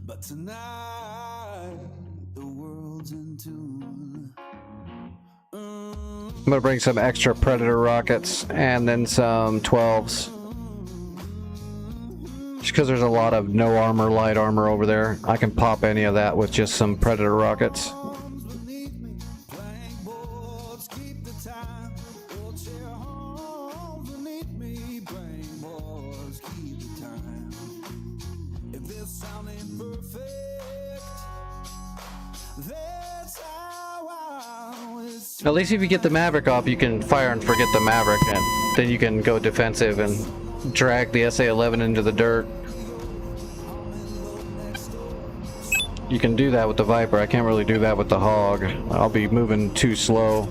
but tonight the world's in tune. I'm gonna bring some extra Predator rockets and then some 12s. Just because there's a lot of no armor, light armor over there. I can pop any of that with just some Predator rockets. At least if you get the Maverick off, you can fire and forget the Maverick, and then you can go defensive and drag the SA-11 into the dirt. You can do that with the Viper. I can't really do that with the Hog. I'll be moving too slow.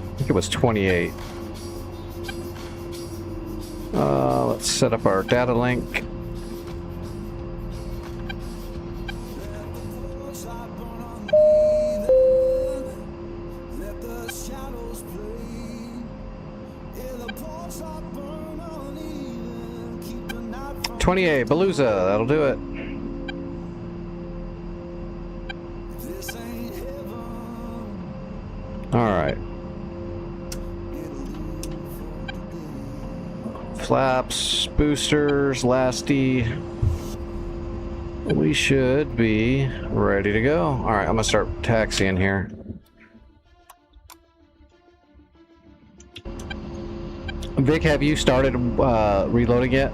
I think it was 28. Let's set up our data link. Let the shadows play. Yeah, the torchlight burn uneven. Keep the night from 28, Beluza, that'll do it. this ain't heaven. Alright. Flaps, boosters, lasty. We should be ready to go. Alright, I'm gonna start taxiing here. Vic, have you started reloading yet?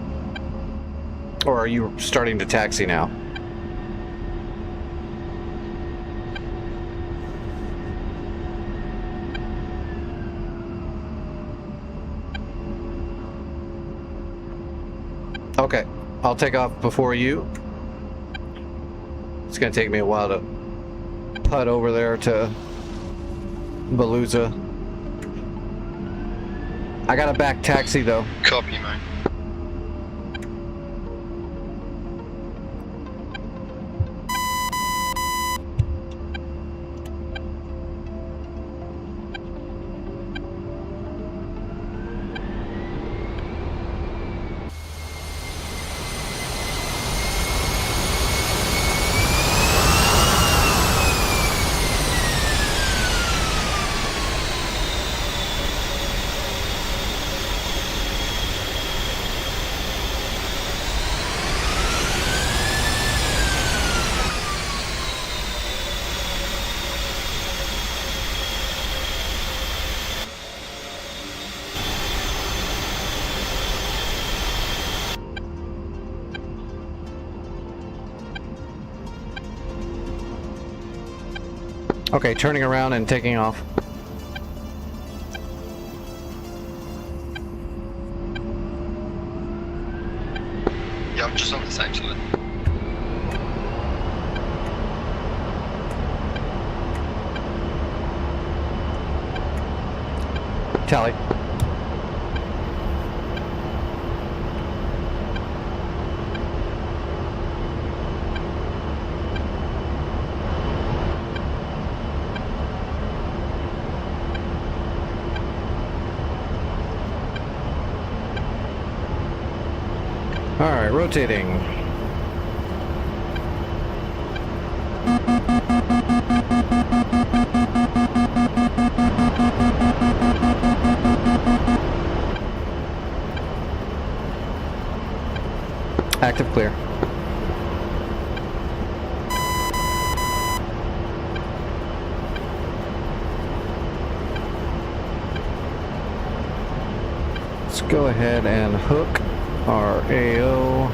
Or are you starting to taxi now? Okay, I'll take off before you. It's gonna take me a while to putt over there to Beluza. I got a back taxi though. Copy, mate. Okay, turning around and taking off. Yeah, I'm just on the same side. Tally. All right, rotating. Active clear. Let's go ahead and hook our AO.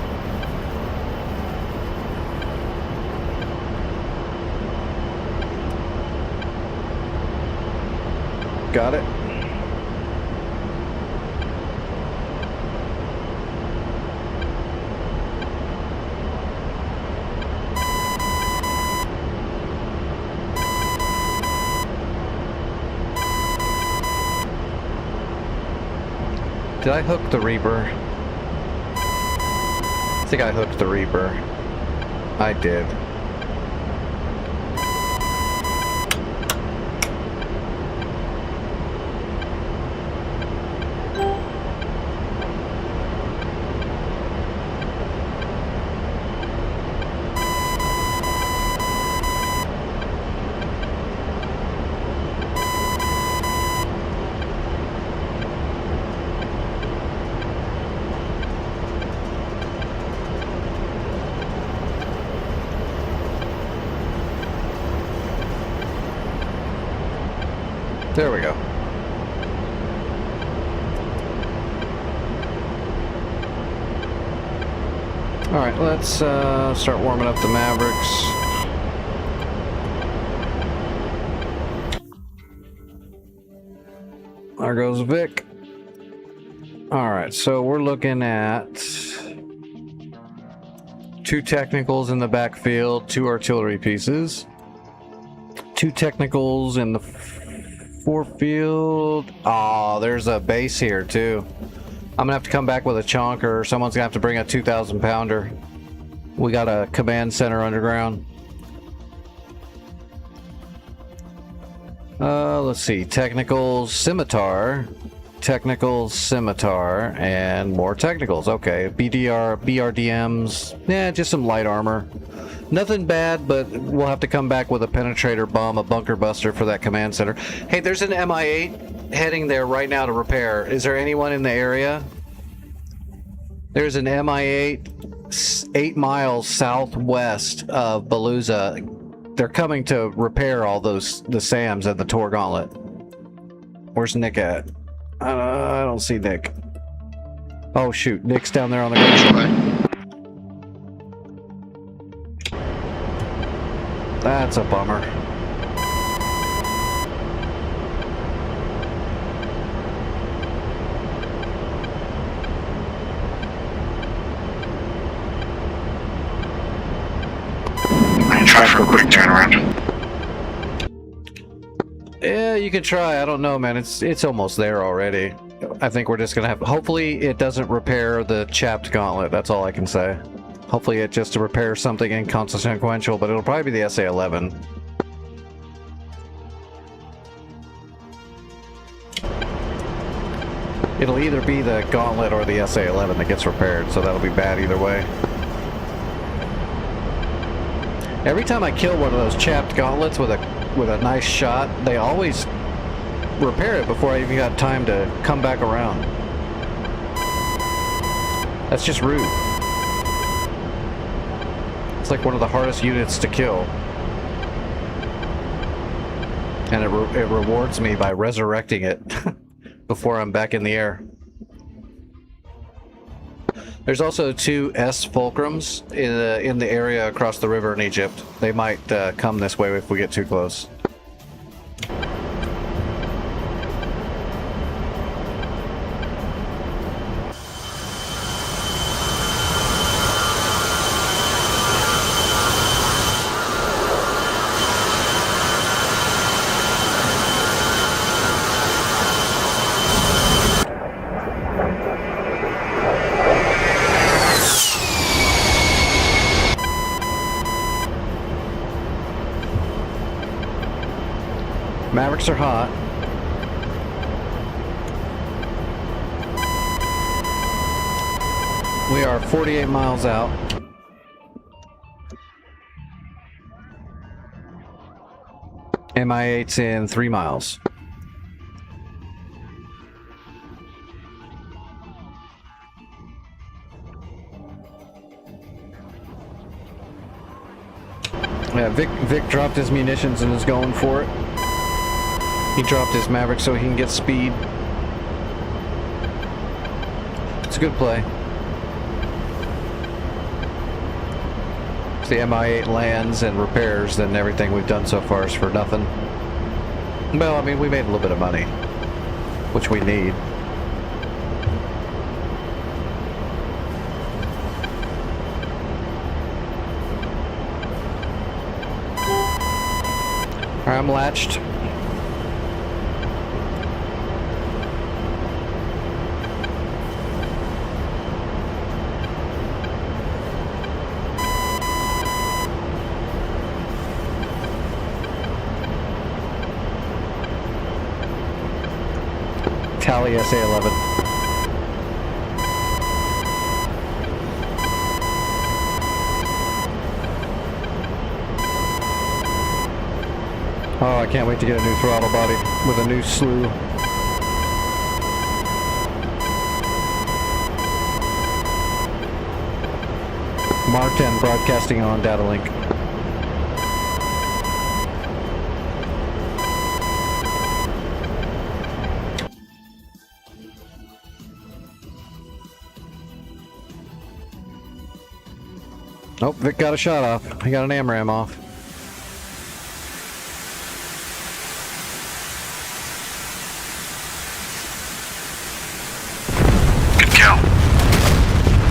Got it. Did I hook the Reaper? I think I hooked the Reaper. I did. There we go. All right, let's start warming up the Mavericks. There goes Vic. All right, so we're looking at 2 technicals in the backfield, 2 artillery pieces, 2 technicals in the forefield. Oh, there's a base here too. I'm gonna have to come back with a chonker, or someone's gonna have to bring a 2,000 pounder. We got a command center underground. Let's see. Technicals, scimitar, and more technicals. Okay, BRDMs. Yeah, just some light armor. Nothing bad, but we'll have to come back with a penetrator bomb, a bunker buster for that command center. Hey, there's an MI8 heading there right now to repair. Is there anyone in the area? There's an MI8 8 miles southwest of Beluza. They're coming to repair all the SAMs and the Tor Gauntlet. Where's Nick at? I don't see Nick. Oh shoot, Nick's down there on the ground. That's a bummer. for a quick turnaround. Yeah, you could try. I don't know, man. It's almost there already. I think we're just gonna have. Hopefully, it doesn't repair the chapped gauntlet. That's all I can say. Hopefully, it just repairs something inconsequential, but it'll probably be the SA-11. It'll either be the gauntlet or the SA-11 that gets repaired, so that'll be bad either way. Every time I kill one of those chapped gauntlets with a nice shot, they always repair it before I even got time to come back around. That's just rude. It's like one of the hardest units to kill. And it rewards me by resurrecting it before I'm back in the air. There's also 2 S fulcrums in the area across the river in Egypt. They might come this way if we get too close. Mavericks are hot. We are 48 miles out. MI8's in 3 miles. Yeah, Vic dropped his munitions and is going for it. He dropped his Maverick so he can get speed. It's a good play. If the MI8 lands and repairs, then everything we've done so far is for nothing. Well, I mean, we made a little bit of money, which we need. Alright, I'm latched. Tally SA-11. Oh, I can't wait to get a new throttle body with a new slew. Mark 10 broadcasting on data link. Oh, Vic got a shot off. He got an AMRAAM off. Good kill.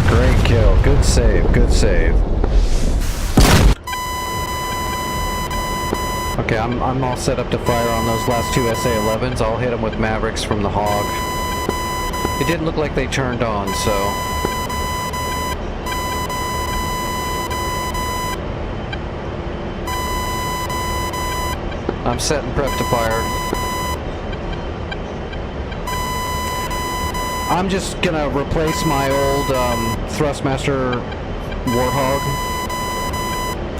Great kill. Good save. Good save. Okay, I'm all set up to fire on those last 2 SA-11s. I'll hit them with Mavericks from the Hog. It didn't look like they turned on, so... I'm set and prepped to fire. I'm just gonna replace my old Thrustmaster Warthog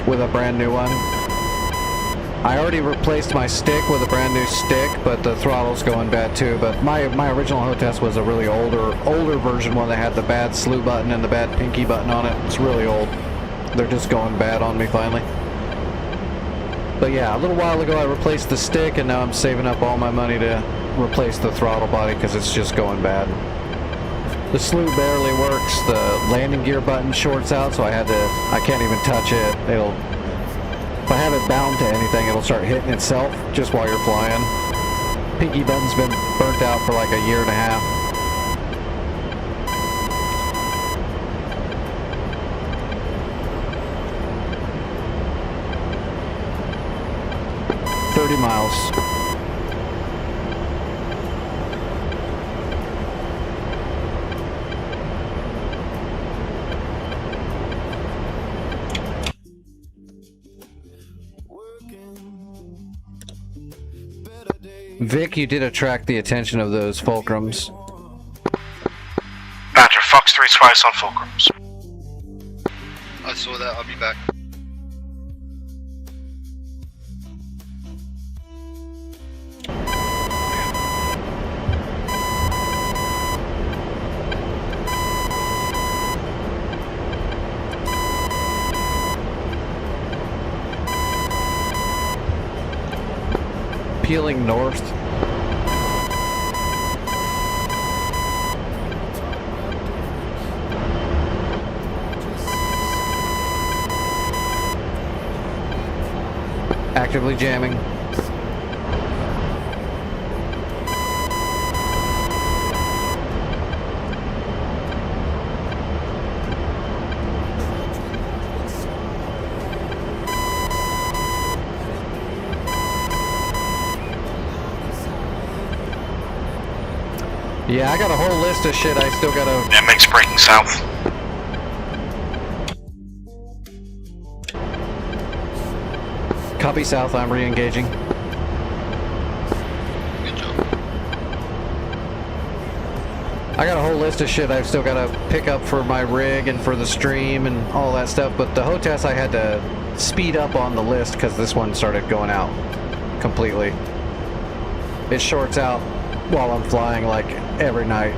with a brand new one. I already replaced my stick with a brand new stick, but the throttle's going bad too. But my original Hotess was a really older version, one that had the bad slew button and the bad pinky button on it. It's really old. They're just going bad on me finally. But yeah, a little while ago I replaced the stick, and now I'm saving up all my money to replace the throttle body because it's just going bad. The slew barely works. The landing gear button shorts out, so I can't even touch it. If I have it bound to anything, it'll start hitting itself just while you're flying. Pinky button's been burnt out for like a year and a half. 30 miles. Vic, you did attract the attention of those fulcrums. Badger, Fox 3 twice on fulcrums. I saw that, I'll be back. Peeling north. Actively jamming. Yeah, I got a whole list of shit I still gotta... Yeah, makes breaking south. Copy south, I'm re-engaging. Good job. I got a whole list of shit I've still gotta pick up for my rig and for the stream and all that stuff, but the HOTAS I had to speed up on the list because this one started going out completely. It shorts out while I'm flying like every night.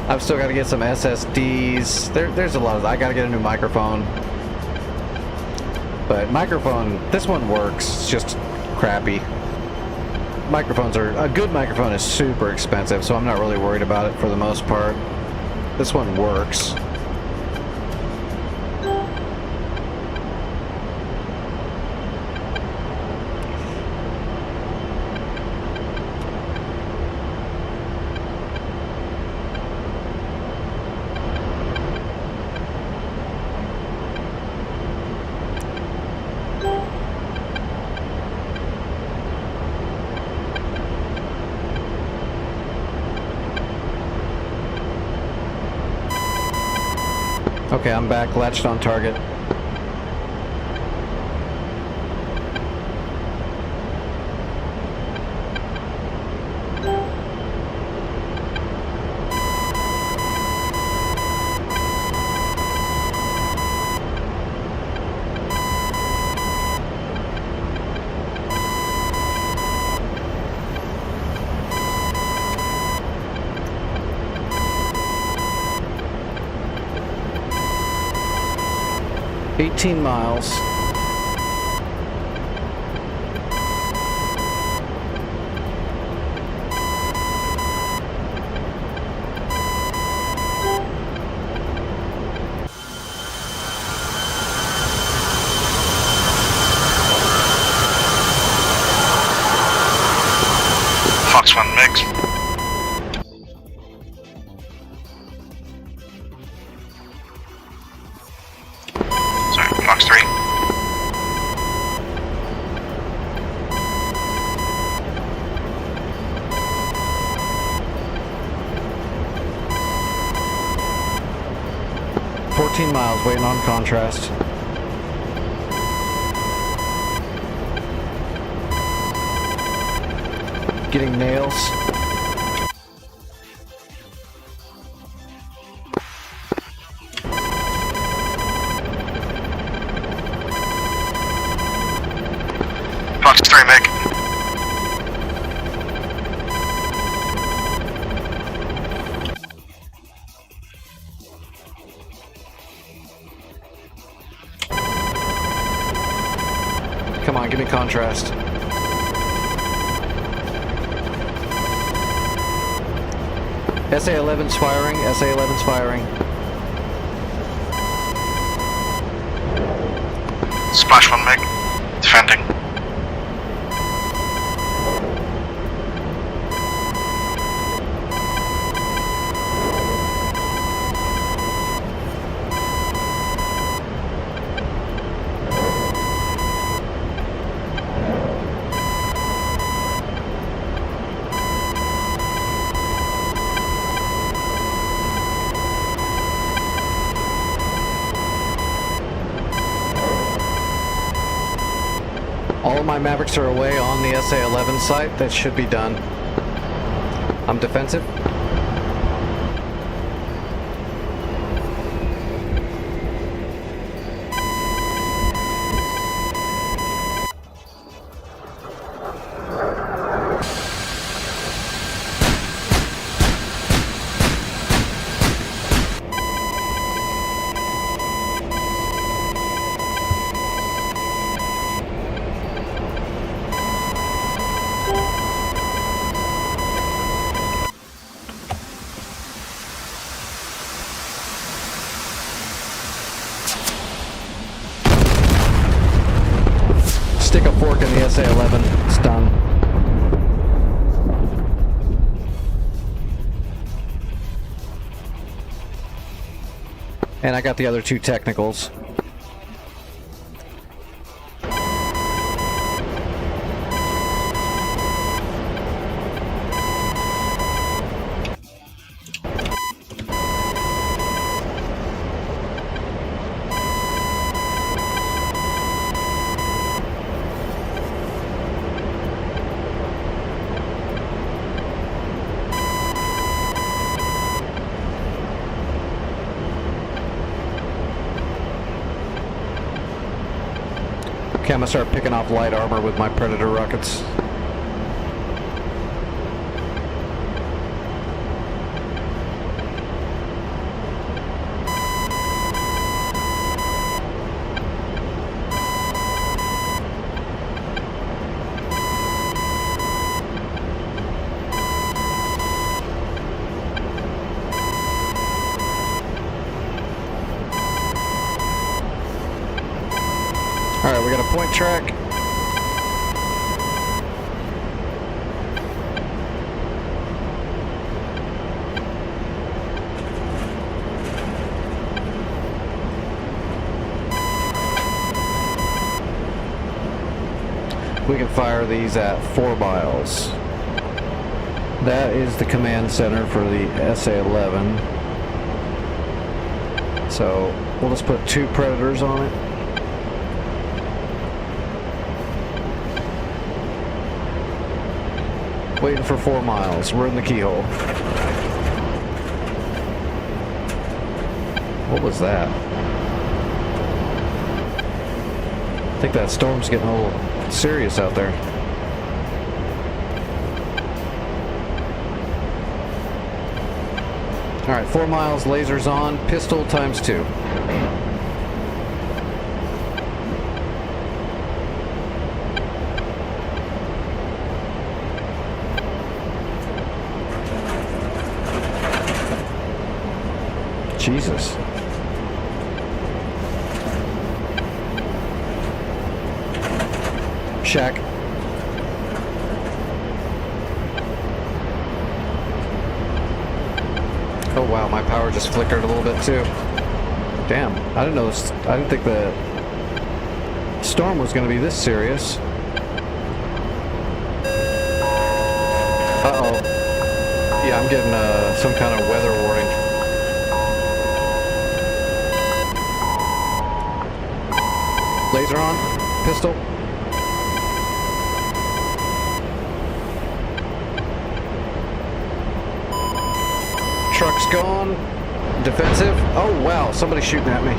I've still got to get some SSDs. There's a lot of... I got to get a new microphone. But microphone, this one works. It's just crappy. Microphones are... A good microphone is super expensive, so I'm not really worried about it for the most part. This one works. Okay, I'm back, latched on target. $18 miles. Fox 1 mix. Sorry, Fox 3. Miles, waiting on contrast. Getting nails. Fox 3 Meg. Come on, give me contrast. SA-11's firing, SA-11's firing. Splash 1 Meg. Defending. my Mavericks are away on the SA-11 site. That should be done. I'm defensive. Stick a fork in the SA-11. It's done. And I got the other 2 technicals. Okay, I'm gonna start picking off light armor with my Predator rockets. Alright, we got a point track. We can fire these at 4 miles. That is the command center for the SA-11. So we'll just put 2 Predators on it. Waiting for 4 miles. We're in the keyhole. What was that? I think that storm's getting a little serious out there. Alright, 4 miles, lasers on, pistol times 2. Jesus. Shack. Oh wow, my power just flickered a little bit too. Damn, I didn't know this, I didn't think the storm was going to be this serious. Uh-oh. Yeah, I'm getting some kind of weather warning. Laser on, pistol. Truck's gone. Defensive. Oh wow, somebody's shooting at me.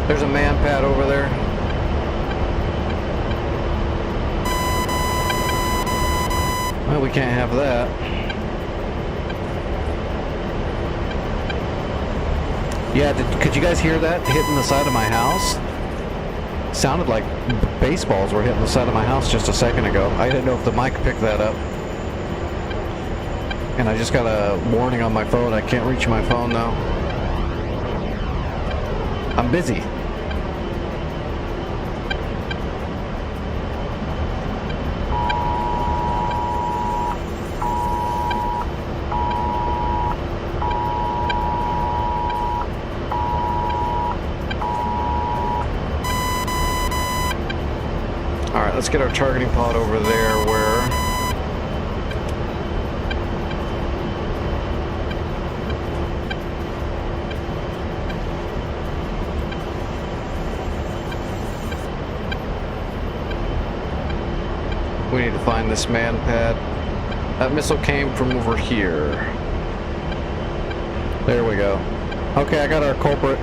There's a man pad over there. Well, we can't have that. Yeah, could you guys hear that hitting the side of my house? Sounded like baseballs were hitting the side of my house just a second ago. I didn't know if the mic picked that up. And I just got a warning on my phone. I can't reach my phone now. I'm busy. Alright, let's get our targeting pod over there where... We need to find this man pad. That missile came from over here. There we go. Okay, I got our culprit.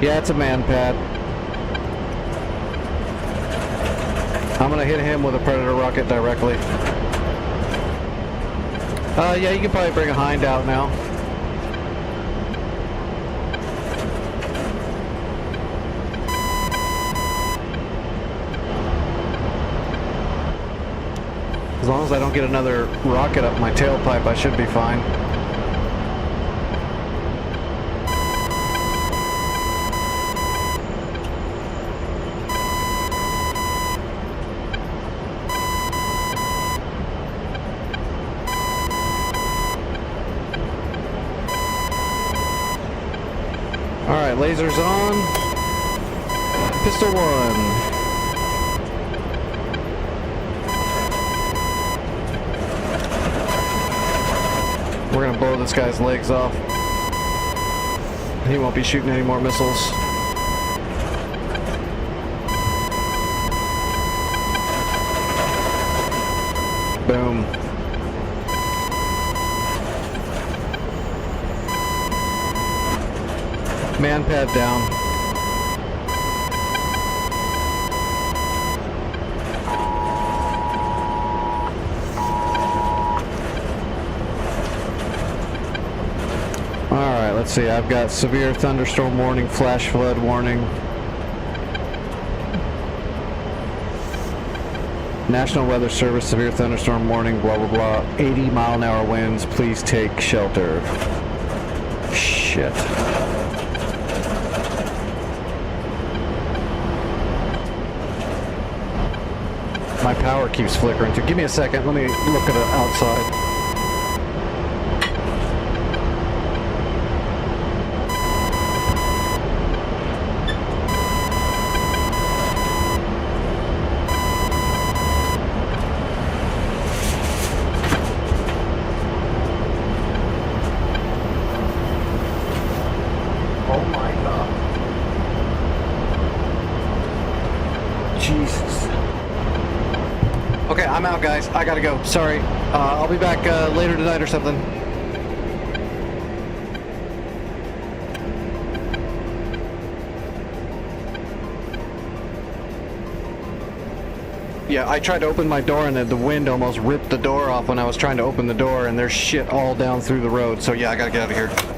Yeah, it's a man pad. I'm gonna hit him with a Predator rocket directly. Yeah, you can probably bring a Hind out now. As long as I don't get another rocket up my tailpipe, I should be fine. Alright, lasers on. Pistol 1. We're gonna blow this guy's legs off. He won't be shooting any more missiles. Boom. Man pad down. Alright, let's see. I've got severe thunderstorm warning, flash flood warning. National Weather Service, severe thunderstorm warning, blah blah blah. 80-mile-an-hour winds, please take shelter. Shit. My power keeps flickering too. Give me a second. Let me look at it outside. Oh my God. Jesus. Okay, I'm out, guys. I gotta go. Sorry. I'll be back later tonight or something. Yeah, I tried to open my door and the wind almost ripped the door off when I was trying to open the door, and there's shit all down through the road. So yeah, I gotta get out of here.